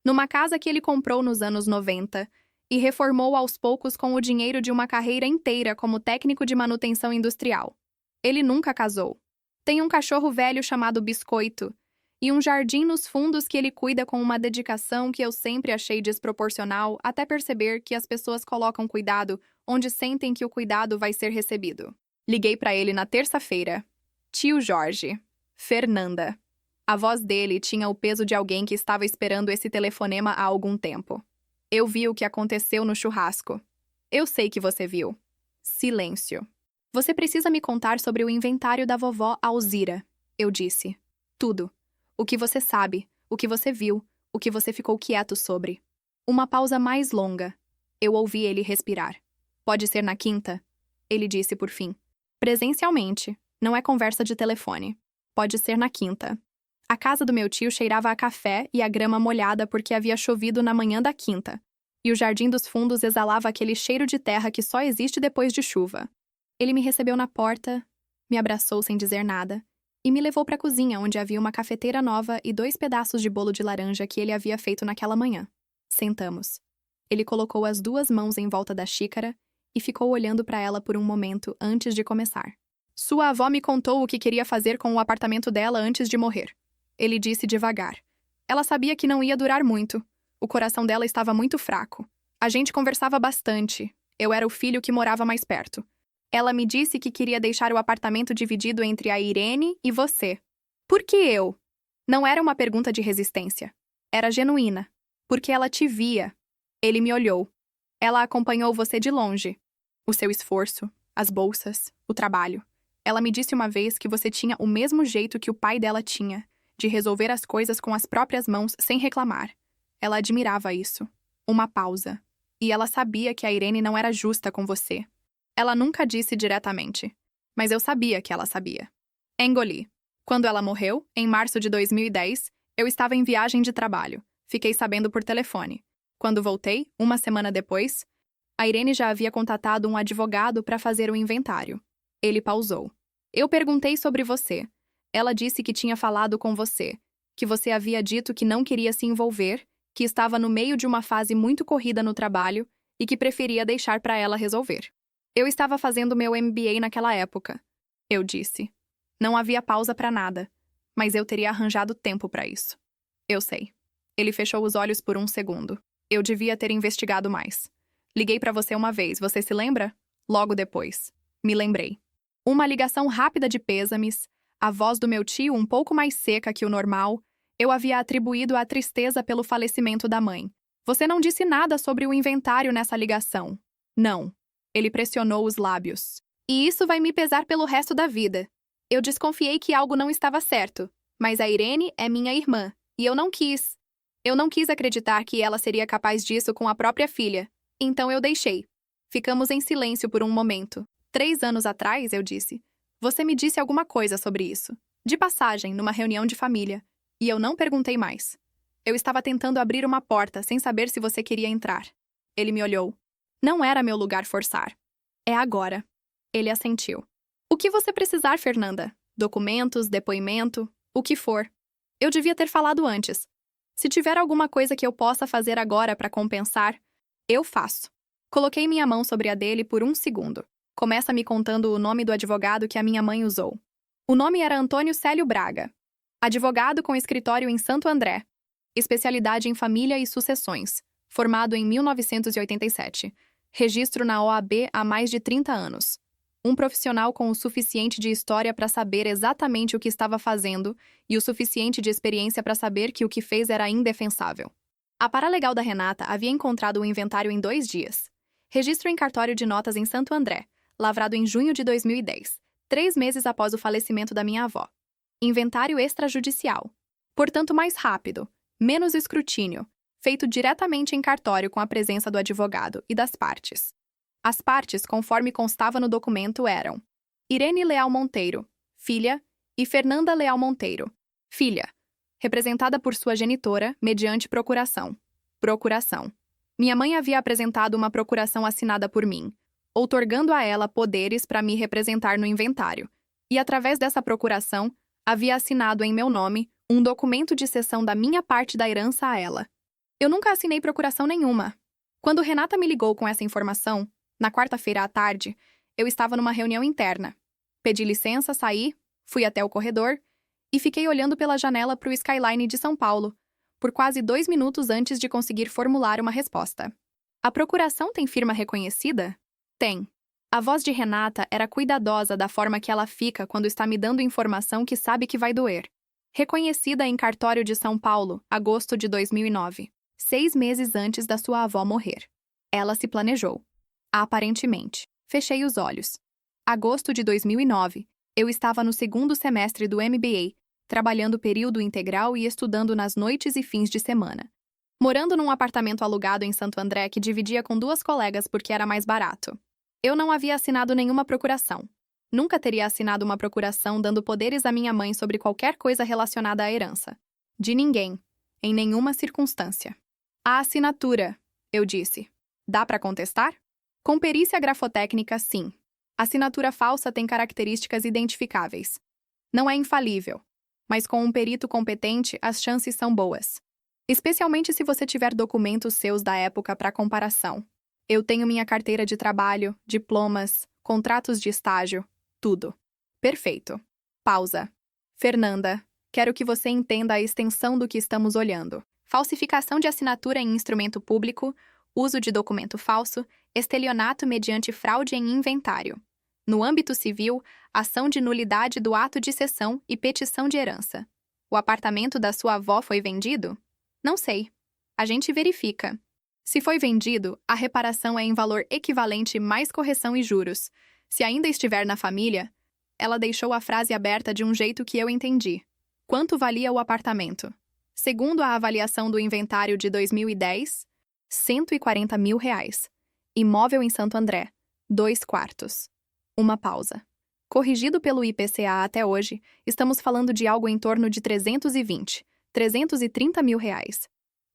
Numa casa que ele comprou nos anos 90 e reformou aos poucos com o dinheiro de uma carreira inteira como técnico de manutenção industrial. Ele nunca casou. Tem um cachorro velho chamado Biscoito e um jardim nos fundos que ele cuida com uma dedicação que eu sempre achei desproporcional até perceber que as pessoas colocam cuidado onde sentem que o cuidado vai ser recebido. Liguei para ele na terça-feira. Tio Jorge. Fernanda. A voz dele tinha o peso de alguém que estava esperando esse telefonema há algum tempo. Eu vi o que aconteceu no churrasco. Eu sei que você viu. Silêncio. Você precisa me contar sobre o inventário da vovó Alzira, eu disse. Tudo. O que você sabe, o que você viu, o que você ficou quieto sobre. Uma pausa mais longa. Eu ouvi ele respirar. Pode ser na quinta? Ele disse por fim. Presencialmente. Não é conversa de telefone. Pode ser na quinta. A casa do meu tio cheirava a café e a grama molhada porque havia chovido na manhã da quinta. E o jardim dos fundos exalava aquele cheiro de terra que só existe depois de chuva. Ele me recebeu na porta, me abraçou sem dizer nada e me levou para a cozinha, onde havia uma cafeteira nova e 2 pedaços de bolo de laranja que ele havia feito naquela manhã. Sentamos. Ele colocou as 2 mãos em volta da xícara e ficou olhando para ela por um momento antes de começar. Sua avó me contou o que queria fazer com o apartamento dela antes de morrer. Ele disse devagar. Ela sabia que não ia durar muito. O coração dela estava muito fraco. A gente conversava bastante. Eu era o filho que morava mais perto. Ela me disse que queria deixar o apartamento dividido entre a Irene e você. Por que eu? Não era uma pergunta de resistência. Era genuína. Porque ela te via. Ele me olhou. Ela acompanhou você de longe. O seu esforço, as bolsas, o trabalho. Ela me disse uma vez que você tinha o mesmo jeito que o pai dela tinha, de resolver as coisas com as próprias mãos sem reclamar. Ela admirava isso. Uma pausa. E ela sabia que a Irene não era justa com você. Ela nunca disse diretamente, mas eu sabia que ela sabia. Engoli. Quando ela morreu, em março de 2010, eu estava em viagem de trabalho. Fiquei sabendo por telefone. Quando voltei, uma semana depois, a Irene já havia contatado um advogado para fazer o inventário. Ele pausou. Eu perguntei sobre você. Ela disse que tinha falado com você, que você havia dito que não queria se envolver, que estava no meio de uma fase muito corrida no trabalho e que preferia deixar para ela resolver. Eu estava fazendo meu MBA naquela época. Eu disse. Não havia pausa para nada, mas eu teria arranjado tempo para isso. Eu sei. Ele fechou os olhos por um segundo. Eu devia ter investigado mais. Liguei para você uma vez, você se lembra? Logo depois. Me lembrei. Uma ligação rápida de pêsames, a voz do meu tio um pouco mais seca que o normal, eu havia atribuído à tristeza pelo falecimento da mãe. Você não disse nada sobre o inventário nessa ligação. Não. Ele pressionou os lábios. E isso vai me pesar pelo resto da vida. Eu desconfiei que algo não estava certo, mas a Irene é minha irmã, e eu não quis. Eu não quis acreditar que ela seria capaz disso com a própria filha. Então eu deixei. Ficamos em silêncio por um momento. 3 anos atrás, eu disse. Você me disse alguma coisa sobre isso. De passagem, numa reunião de família. E eu não perguntei mais. Eu estava tentando abrir uma porta, sem saber se você queria entrar. Ele me olhou. Não era meu lugar forçar. É agora. Ele assentiu. O que você precisar, Fernanda? Documentos, depoimento, o que for. Eu devia ter falado antes. Se tiver alguma coisa que eu possa fazer agora para compensar, eu faço. Coloquei minha mão sobre a dele por um segundo. Começa me contando o nome do advogado que a minha mãe usou. O nome era Antônio Célio Braga. Advogado com escritório em Santo André. Especialidade em família e sucessões. Formado em 1987. Registro na OAB há mais de 30 anos. Um profissional com o suficiente de história para saber exatamente o que estava fazendo e o suficiente de experiência para saber que o que fez era indefensável. A paralegal da Renata havia encontrado o inventário em 2 dias. Registro em cartório de notas em Santo André, lavrado em junho de 2010, 3 meses após o falecimento da minha avó. Inventário extrajudicial. Portanto, mais rápido, menos escrutínio. feito diretamente em cartório com a presença do advogado e das partes. As partes, conforme constava no documento, eram Irene Leal Monteiro, filha, e Fernanda Leal Monteiro, filha, representada por sua genitora, mediante procuração. Procuração. Minha mãe havia apresentado uma procuração assinada por mim, outorgando a ela poderes para me representar no inventário, e através dessa procuração, havia assinado em meu nome um documento de cessão da minha parte da herança a ela. Eu nunca assinei procuração nenhuma. Quando Renata me ligou com essa informação, na quarta-feira à tarde, eu estava numa reunião interna. Pedi licença, saí, fui até o corredor e fiquei olhando pela janela para o skyline de São Paulo, por quase 2 minutos antes de conseguir formular uma resposta. A procuração tem firma reconhecida? Tem. A voz de Renata era cuidadosa da forma que ela fica quando está me dando informação que sabe que vai doer. Reconhecida em cartório de São Paulo, agosto de 2009, 6 meses antes da sua avó morrer. Ela se planejou. Aparentemente. Fechei os olhos. Agosto de 2009, eu estava no 2º semestre do MBA, trabalhando período integral e estudando nas noites e fins de semana. Morando num apartamento alugado em Santo André que dividia com 2 colegas porque era mais barato. Eu não havia assinado nenhuma procuração. Nunca teria assinado uma procuração dando poderes à minha mãe sobre qualquer coisa relacionada à herança. De ninguém. Em nenhuma circunstância. A assinatura, eu disse. Dá para contestar? Com perícia grafotécnica, sim. Assinatura falsa tem características identificáveis. Não é infalível, mas com um perito competente as chances são boas. Especialmente se você tiver documentos seus da época para comparação. Eu tenho minha carteira de trabalho, diplomas, contratos de estágio, tudo. Perfeito. Pausa. Fernanda, quero que você entenda a extensão do que estamos olhando. Falsificação de assinatura em instrumento público, uso de documento falso, estelionato mediante fraude em inventário. No âmbito civil, ação de nulidade do ato de cessão e petição de herança. O apartamento da sua avó foi vendido? Não sei. A gente verifica. Se foi vendido, a reparação é em valor equivalente mais correção e juros. Se ainda estiver na família, ela deixou a frase aberta de um jeito que eu entendi. Quanto valia o apartamento? Segundo a avaliação do inventário de 2010, R$140 mil. Imóvel em Santo André, 2 quartos. Uma pausa. Corrigido pelo IPCA até hoje, estamos falando de algo em torno de 330 mil reais.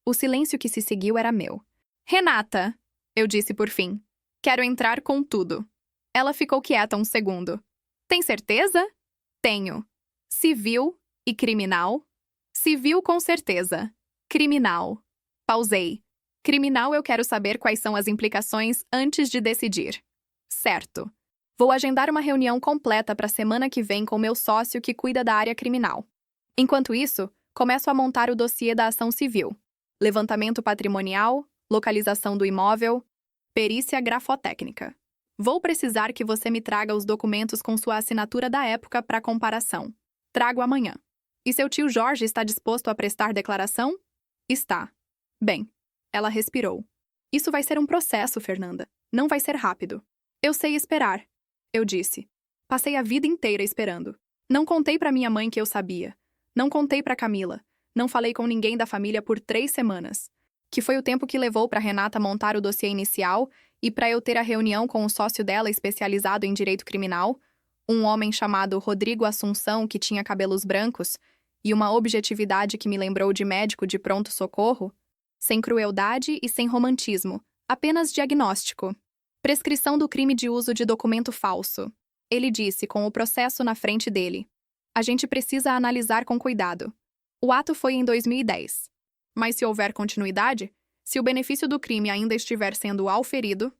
O silêncio que se seguiu era meu. Renata, eu disse por fim. Quero entrar com tudo. Ela ficou quieta um segundo. Tem certeza? Tenho. Civil e criminal? Civil com certeza. Criminal. Pausei. Criminal, eu quero saber quais são as implicações antes de decidir. Certo. Vou agendar uma reunião completa para a semana que vem com meu sócio que cuida da área criminal. Enquanto isso, começo a montar o dossiê da ação civil. Levantamento patrimonial, localização do imóvel, perícia grafotécnica. Vou precisar que você me traga os documentos com sua assinatura da época para comparação. Trago amanhã. E seu tio Jorge está disposto a prestar declaração? Está. Bem. Ela respirou. Isso vai ser um processo, Fernanda. Não vai ser rápido. Eu sei esperar, eu disse. Passei a vida inteira esperando. Não contei para minha mãe que eu sabia. Não contei para Camila. Não falei com ninguém da família por 3 semanas. Que foi o tempo que levou para Renata montar o dossiê inicial e para eu ter a reunião com o sócio dela especializado em direito criminal, um homem chamado Rodrigo Assunção que tinha cabelos brancos e uma objetividade que me lembrou de médico de pronto-socorro, sem crueldade e sem romantismo, apenas diagnóstico. Prescrição do crime de uso de documento falso. Ele disse com o processo na frente dele. A gente precisa analisar com cuidado. O ato foi em 2010. Mas se houver continuidade, se o benefício do crime ainda estiver sendo auferido,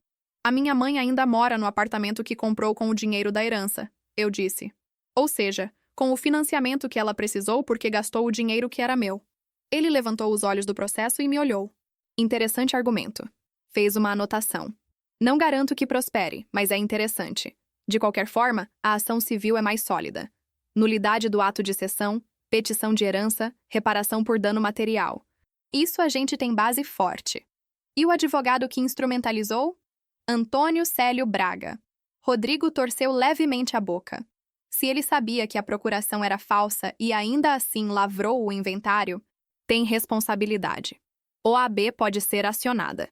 a minha mãe ainda mora no apartamento que comprou com o dinheiro da herança, eu disse. Ou seja, com o financiamento que ela precisou porque gastou o dinheiro que era meu. Ele levantou os olhos do processo e me olhou. Interessante argumento. Fez uma anotação. Não garanto que prospere, mas é interessante. De qualquer forma, a ação civil é mais sólida. Nulidade do ato de cessão, petição de herança, reparação por dano material. Isso a gente tem base forte. E o advogado que instrumentalizou? Antônio Célio Braga. Rodrigo torceu levemente a boca. Se ele sabia que a procuração era falsa e ainda assim lavrou o inventário, tem responsabilidade. OAB pode ser acionada.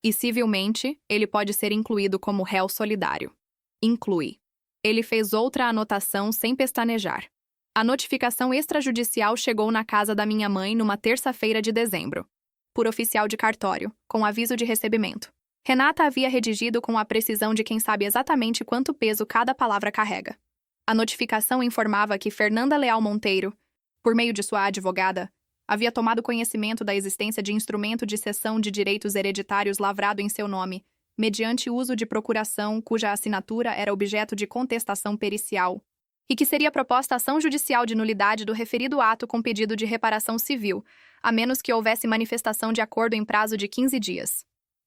E, civilmente, ele pode ser incluído como réu solidário. Inclui. Ele fez outra anotação sem pestanejar. A notificação extrajudicial chegou na casa da minha mãe numa terça-feira de dezembro, por oficial de cartório, com aviso de recebimento. Renata havia redigido com a precisão de quem sabe exatamente quanto peso cada palavra carrega. A notificação informava que Fernanda Leal Monteiro, por meio de sua advogada, havia tomado conhecimento da existência de instrumento de cessão de direitos hereditários lavrado em seu nome, mediante uso de procuração cuja assinatura era objeto de contestação pericial, e que seria proposta ação judicial de nulidade do referido ato com pedido de reparação civil, a menos que houvesse manifestação de acordo em prazo de 15 dias.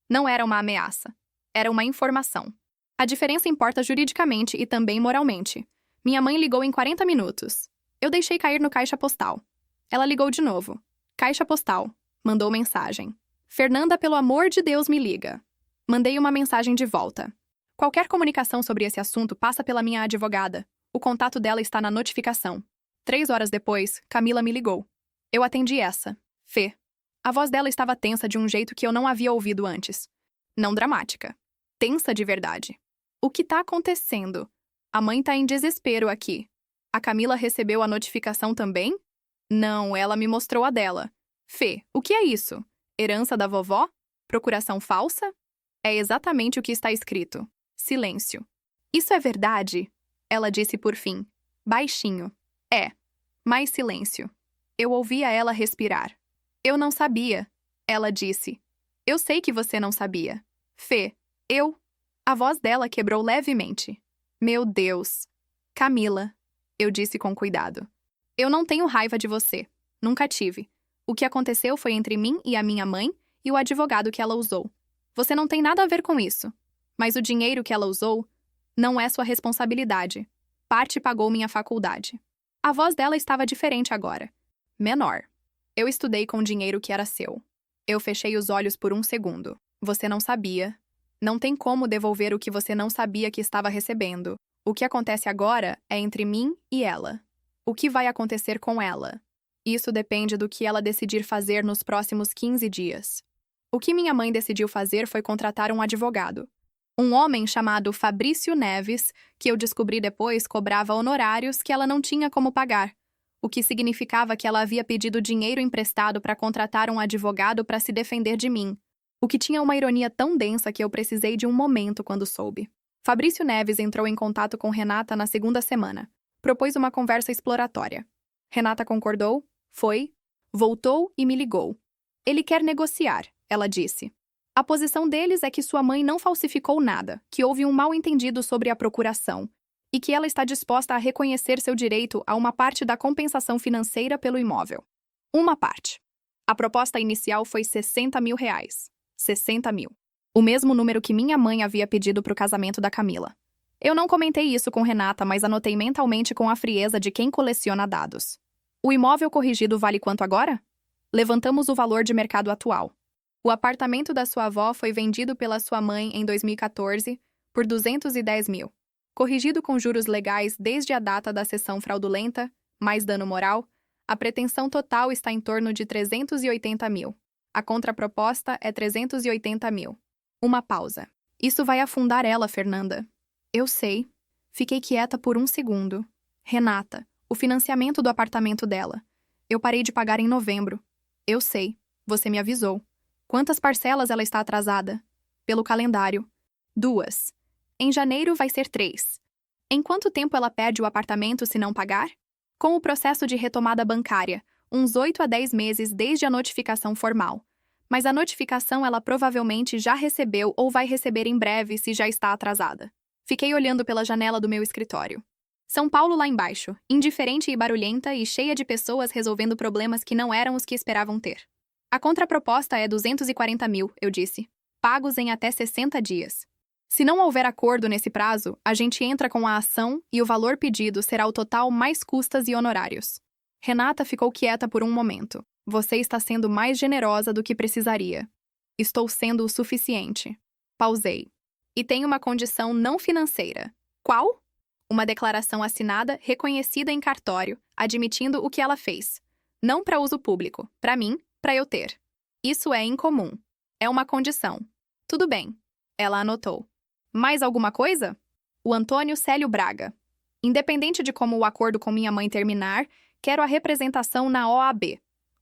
Não era uma ameaça. Era uma informação. A diferença importa juridicamente e também moralmente. Minha mãe ligou em 40 minutos. Eu deixei cair no caixa postal. Ela ligou de novo. Caixa postal. Mandou mensagem. Fernanda, pelo amor de Deus, me liga. Mandei uma mensagem de volta. Qualquer comunicação sobre esse assunto passa pela minha advogada. O contato dela está na notificação. 3 horas depois, Camila me ligou. Eu atendi essa. Fê. A voz dela estava tensa de um jeito que eu não havia ouvido antes. Não dramática. Tensa de verdade. O que tá acontecendo? A mãe tá em desespero aqui. A Camila recebeu a notificação também? Não, ela me mostrou a dela. Fê, o que é isso? Herança da vovó? Procuração falsa? É exatamente o que está escrito. Silêncio. Isso é verdade? Ela disse por fim. Baixinho. É. Mais silêncio. Eu ouvia ela respirar. Eu não sabia. Ela disse. Eu sei que você não sabia. Fê, eu... A voz dela quebrou levemente. Meu Deus. Camila. Eu disse com cuidado. Eu não tenho raiva de você. Nunca tive. O que aconteceu foi entre mim e a minha mãe e o advogado que ela usou. Você não tem nada a ver com isso. Mas o dinheiro que ela usou não é sua responsabilidade. Parte pagou minha faculdade. A voz dela estava diferente agora. Menor. Eu estudei com o dinheiro que era seu. Eu fechei os olhos por um segundo. Você não sabia. Não tem como devolver o que você não sabia que estava recebendo. O que acontece agora é entre mim e ela. O que vai acontecer com ela? Isso depende do que ela decidir fazer nos próximos 15 dias. O que minha mãe decidiu fazer foi contratar um advogado. Um homem chamado Fabrício Neves, que eu descobri depois cobrava honorários que ela não tinha como pagar, o que significava que ela havia pedido dinheiro emprestado para contratar um advogado para se defender de mim, o que tinha uma ironia tão densa que eu precisei de um momento quando soube. Fabrício Neves entrou em contato com Renata na segunda semana. Propôs uma conversa exploratória. Renata concordou, foi, voltou e me ligou. Ele quer negociar, ela disse. A posição deles é que sua mãe não falsificou nada, que houve um mal-entendido sobre a procuração, e que ela está disposta a reconhecer seu direito a uma parte da compensação financeira pelo imóvel. Uma parte. A proposta inicial foi R$60 mil. 60 mil. O mesmo número que minha mãe havia pedido para o casamento da Camila. Eu não comentei isso com Renata, mas anotei mentalmente com a frieza de quem coleciona dados. O imóvel corrigido vale quanto agora? Levantamos o valor de mercado atual. O apartamento da sua avó foi vendido pela sua mãe em 2014 por R$210 mil. Corrigido com juros legais desde a data da cessão fraudulenta, mais dano moral, a pretensão total está em torno de R$380 mil. A contraproposta é R$380 mil. Uma pausa. Isso vai afundar ela, Fernanda. Eu sei. Fiquei quieta por um segundo. Renata, o financiamento do apartamento dela. Eu parei de pagar em novembro. Eu sei. Você me avisou. Quantas parcelas ela está atrasada? Pelo calendário. 2. Em janeiro vai ser 3. Em quanto tempo ela perde o apartamento se não pagar? Com o processo de retomada bancária, uns 8 a 10 meses desde a notificação formal. Mas a notificação ela provavelmente já recebeu ou vai receber em breve se já está atrasada. Fiquei olhando pela janela do meu escritório. São Paulo lá embaixo, indiferente e barulhenta e cheia de pessoas resolvendo problemas que não eram os que esperavam ter. A contraproposta é 240 mil, eu disse. Pagos em até 60 dias. Se não houver acordo nesse prazo, a gente entra com a ação e o valor pedido será o total mais custas e honorários. Renata ficou quieta por um momento. Você está sendo mais generosa do que precisaria. Estou sendo o suficiente. Pausei. E tem uma condição não financeira. Qual? Uma declaração assinada, reconhecida em cartório, admitindo o que ela fez. Não para uso público. Para mim, para eu ter. Isso é incomum. É uma condição. Tudo bem. Ela anotou. Mais alguma coisa? O Antônio Célio Braga. Independente de como o acordo com minha mãe terminar, quero a representação na OAB.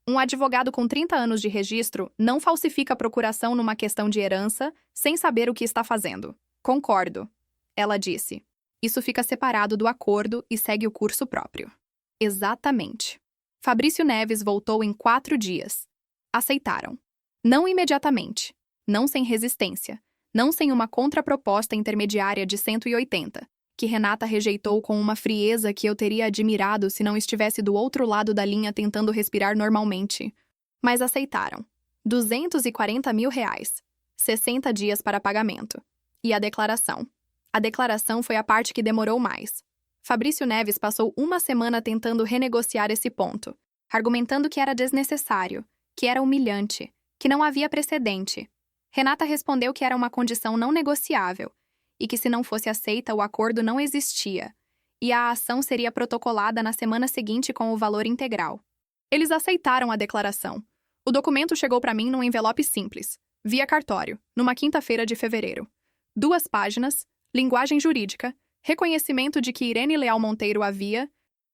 Um advogado com 30 anos de registro não falsifica a procuração numa questão de herança sem saber o que está fazendo. Concordo. Ela disse. Isso fica separado do acordo e segue o curso próprio. Exatamente. Fabrício Neves voltou em 4 dias. Aceitaram. Não imediatamente. Não sem resistência. Não sem uma contraproposta intermediária de 180, que Renata rejeitou com uma frieza que eu teria admirado se não estivesse do outro lado da linha tentando respirar normalmente. Mas aceitaram. 240 mil reais. 60 dias para pagamento. E a declaração. A declaração foi a parte que demorou mais. Fabrício Neves passou uma semana tentando renegociar esse ponto, argumentando que era desnecessário, que era humilhante, que não havia precedente. Renata respondeu que era uma condição não negociável e que se não fosse aceita o acordo não existia, e a ação seria protocolada na semana seguinte com o valor integral. Eles aceitaram a declaração. O documento chegou para mim num envelope simples, via cartório, numa quinta-feira de fevereiro. 2 páginas, linguagem jurídica, reconhecimento de que Irene Leal Monteiro havia,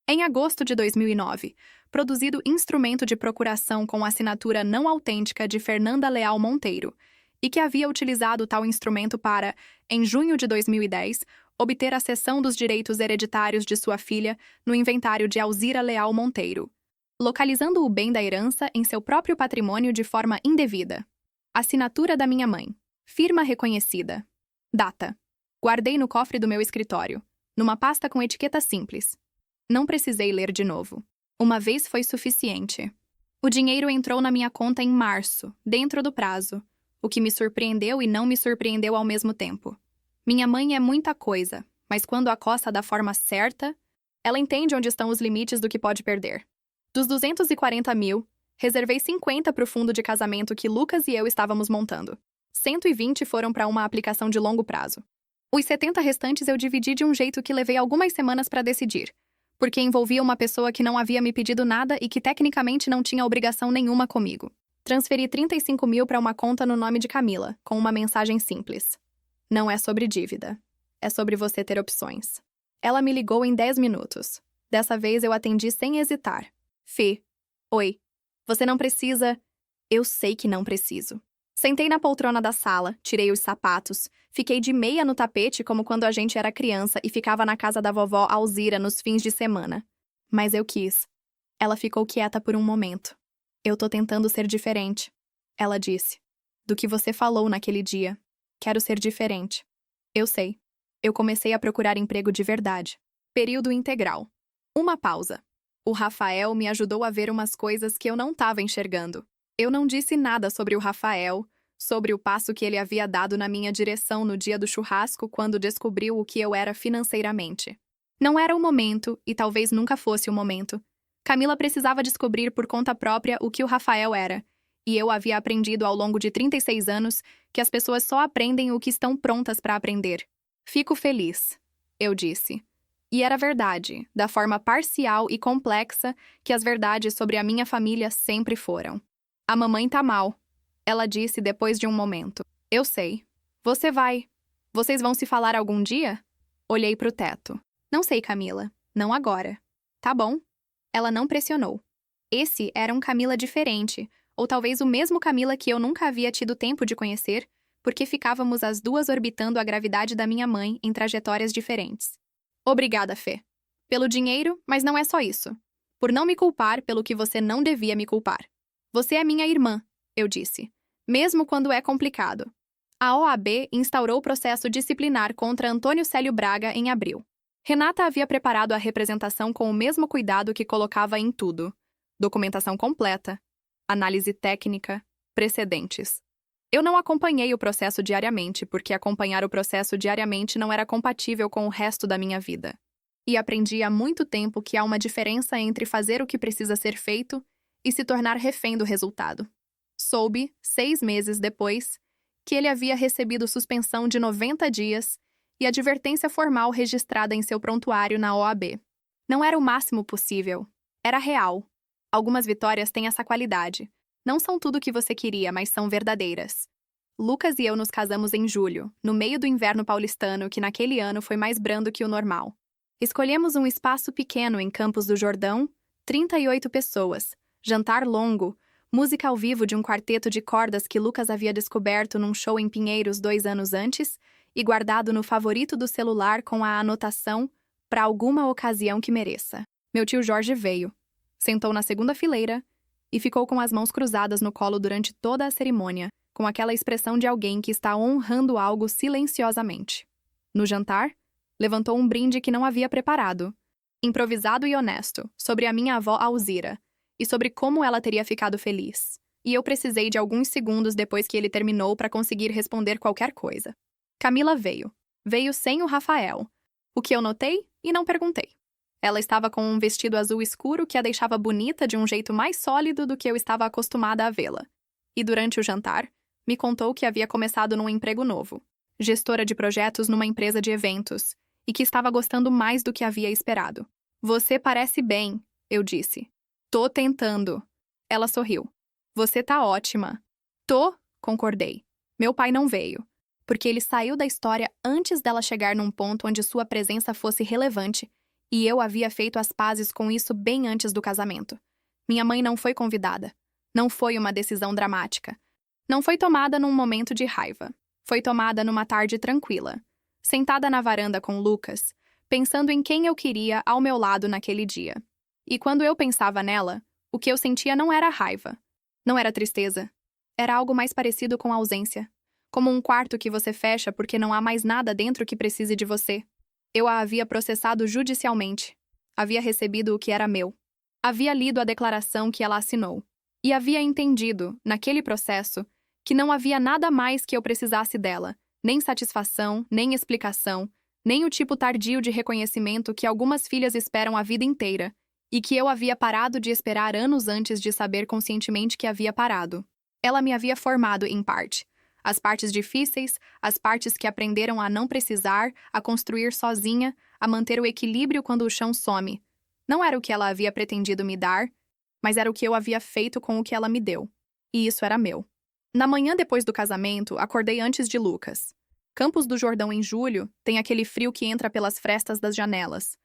em agosto de 2009, produzido instrumento de procuração com assinatura não autêntica de Fernanda Leal Monteiro, e que havia utilizado tal instrumento para, em junho de 2010, obter a cessão dos direitos hereditários de sua filha no inventário de Alzira Leal Monteiro, localizando o bem da herança em seu próprio patrimônio de forma indevida. Assinatura da minha mãe. Firma reconhecida. Data. Guardei no cofre do meu escritório, numa pasta com etiqueta simples. Não precisei ler de novo. Uma vez foi suficiente. O dinheiro entrou na minha conta em março, dentro do prazo, o que me surpreendeu e não me surpreendeu ao mesmo tempo. Minha mãe é muita coisa, mas quando acosta da forma certa, ela entende onde estão os limites do que pode perder. Dos 240 mil, reservei 50 para o fundo de casamento que Lucas e eu estávamos montando. 120 foram para uma aplicação de longo prazo. Os 70 restantes eu dividi de um jeito que levei algumas semanas para decidir, porque envolvia uma pessoa que não havia me pedido nada e que tecnicamente não tinha obrigação nenhuma comigo. Transferi 35 mil para uma conta no nome de Camila, com uma mensagem simples. Não é sobre dívida. É sobre você ter opções. Ela me ligou em 10 minutos. Dessa vez eu atendi sem hesitar. Fê. Oi. Você não precisa... Eu sei que não preciso. Sentei na poltrona da sala, tirei os sapatos, fiquei de meia no tapete como quando a gente era criança e ficava na casa da vovó Alzira nos fins de semana. Mas eu quis. Ela ficou quieta por um momento. Eu tô tentando ser diferente, ela disse. Do que você falou naquele dia. Quero ser diferente. Eu sei. Eu comecei a procurar emprego de verdade. Período integral. Uma pausa. O Rafael me ajudou a ver umas coisas que eu não estava enxergando. Eu não disse nada sobre o Rafael, sobre o passo que ele havia dado na minha direção no dia do churrasco quando descobriu o que eu era financeiramente. Não era o momento, e talvez nunca fosse o momento. Camila precisava descobrir por conta própria o que o Rafael era, e eu havia aprendido ao longo de 36 anos que as pessoas só aprendem o que estão prontas para aprender. Fico feliz, eu disse. E era verdade, da forma parcial e complexa que as verdades sobre a minha família sempre foram. A mamãe tá mal, ela disse depois de um momento. Eu sei. Você vai. Vocês vão se falar algum dia? Olhei pro teto. Não sei, Camila. Não agora. Tá bom. Ela não pressionou. Esse era um Camila diferente, ou talvez o mesmo Camila que eu nunca havia tido tempo de conhecer, porque ficávamos as duas orbitando a gravidade da minha mãe em trajetórias diferentes. Obrigada, Fê. Pelo dinheiro, mas não é só isso. Por não me culpar pelo que você não devia me culpar. Você é minha irmã, eu disse. Mesmo quando é complicado. A OAB instaurou o processo disciplinar contra Antônio Célio Braga em abril. Renata havia preparado a representação com o mesmo cuidado que colocava em tudo. Documentação completa, análise técnica, precedentes. Eu não acompanhei o processo diariamente, porque acompanhar o processo diariamente não era compatível com o resto da minha vida. E aprendi há muito tempo que há uma diferença entre fazer o que precisa ser feito e se tornar refém do resultado. Soube, 6 meses depois, que ele havia recebido suspensão de 90 dias e advertência formal registrada em seu prontuário na OAB. Não era o máximo possível. Era real. Algumas vitórias têm essa qualidade. Não são tudo o que você queria, mas são verdadeiras. Lucas e eu nos casamos em julho, no meio do inverno paulistano, que naquele ano foi mais brando que o normal. Escolhemos um espaço pequeno em Campos do Jordão, 38 pessoas, jantar longo, música ao vivo de um quarteto de cordas que Lucas havia descoberto num show em Pinheiros 2 anos antes e guardado no favorito do celular com a anotação "para alguma ocasião que mereça". Meu tio Jorge veio, sentou na segunda fileira e ficou com as mãos cruzadas no colo durante toda a cerimônia, com aquela expressão de alguém que está honrando algo silenciosamente. No jantar, levantou um brinde que não havia preparado, improvisado e honesto, sobre a minha avó Alzira, e sobre como ela teria ficado feliz. E eu precisei de alguns segundos depois que ele terminou para conseguir responder qualquer coisa. Camila veio. Veio sem o Rafael. O que eu notei e não perguntei. Ela estava com um vestido azul escuro que a deixava bonita de um jeito mais sólido do que eu estava acostumada a vê-la. E durante o jantar, me contou que havia começado num emprego novo, gestora de projetos numa empresa de eventos, e que estava gostando mais do que havia esperado. "Você parece bem", eu disse. "Tô tentando." Ela sorriu. "Você tá ótima." "Tô", concordei. Meu pai não veio, porque ele saiu da história antes dela chegar num ponto onde sua presença fosse relevante, e eu havia feito as pazes com isso bem antes do casamento. Minha mãe não foi convidada. Não foi uma decisão dramática. Não foi tomada num momento de raiva. Foi tomada numa tarde tranquila, sentada na varanda com Lucas, pensando em quem eu queria ao meu lado naquele dia. E quando eu pensava nela, o que eu sentia não era raiva. Não era tristeza. Era algo mais parecido com ausência. Como um quarto que você fecha porque não há mais nada dentro que precise de você. Eu a havia processado judicialmente. Havia recebido o que era meu. Havia lido a declaração que ela assinou. E havia entendido, naquele processo, que não havia nada mais que eu precisasse dela, nem satisfação, nem explicação, nem o tipo tardio de reconhecimento que algumas filhas esperam a vida inteira, e que eu havia parado de esperar anos antes de saber conscientemente que havia parado. Ela me havia formado, em parte. As partes difíceis, as partes que aprenderam a não precisar, a construir sozinha, a manter o equilíbrio quando o chão some. Não era o que ela havia pretendido me dar, mas era o que eu havia feito com o que ela me deu. E isso era meu. Na manhã depois do casamento, acordei antes de Lucas. Campos do Jordão em julho tem aquele frio que entra pelas frestas das janelas.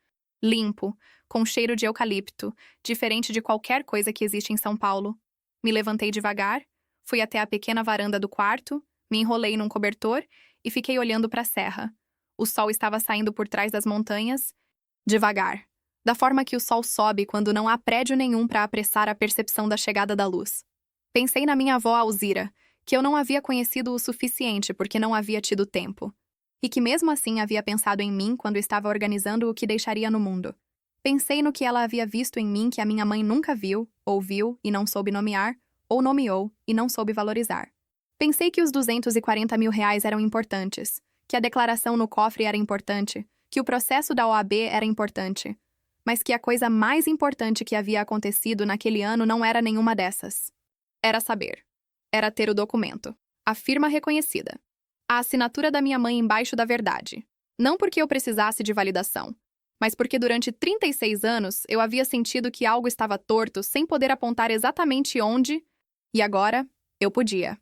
Limpo, com cheiro de eucalipto, diferente de qualquer coisa que existe em São Paulo. Me levantei devagar, fui até a pequena varanda do quarto, me enrolei num cobertor e fiquei olhando para a serra. O sol estava saindo por trás das montanhas, devagar, da forma que o sol sobe quando não há prédio nenhum para apressar a percepção da chegada da luz. Pensei na minha avó Alzira, que eu não havia conhecido o suficiente porque não havia tido tempo, e que mesmo assim havia pensado em mim quando estava organizando o que deixaria no mundo. Pensei no que ela havia visto em mim que a minha mãe nunca viu, ou viu e não soube nomear, ou nomeou e não soube valorizar. Pensei que os R$240 mil eram importantes, que a declaração no cofre era importante, que o processo da OAB era importante, mas que a coisa mais importante que havia acontecido naquele ano não era nenhuma dessas. Era saber. Era ter o documento. A firma reconhecida. A assinatura da minha mãe embaixo da verdade. Não porque eu precisasse de validação, mas porque durante 36 anos eu havia sentido que algo estava torto sem poder apontar exatamente onde, e agora eu podia.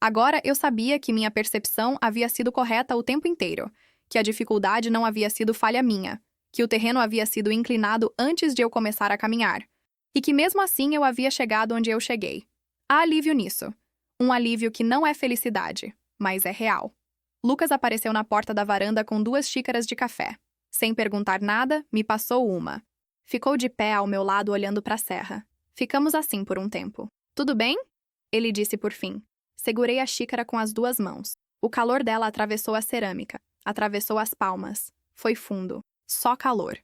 Agora eu sabia que minha percepção havia sido correta o tempo inteiro, que a dificuldade não havia sido falha minha, que o terreno havia sido inclinado antes de eu começar a caminhar, e que mesmo assim eu havia chegado onde eu cheguei. Há alívio nisso. Um alívio que não é felicidade, mas é real. Lucas apareceu na porta da varanda com 2 xícaras de café. Sem perguntar nada, me passou uma. Ficou de pé ao meu lado olhando para a serra. Ficamos assim por um tempo. "Tudo bem?" Ele disse por fim. Segurei a xícara com as 2 mãos. O calor dela atravessou a cerâmica, atravessou as palmas. Foi fundo. Só calor.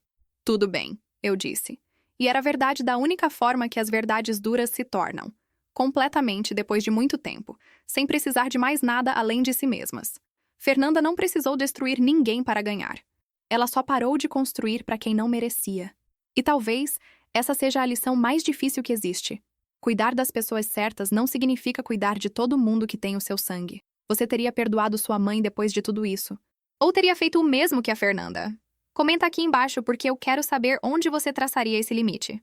"Tudo bem", eu disse. E era verdade da única forma que as verdades duras se tornam. Completamente depois de muito tempo, sem precisar de mais nada além de si mesmas. Fernanda não precisou destruir ninguém para ganhar. Ela só parou de construir para quem não merecia. E talvez essa seja a lição mais difícil que existe. Cuidar das pessoas certas não significa cuidar de todo mundo que tem o seu sangue. Você teria perdoado sua mãe depois de tudo isso? Ou teria feito o mesmo que a Fernanda? Comenta aqui embaixo porque eu quero saber onde você traçaria esse limite.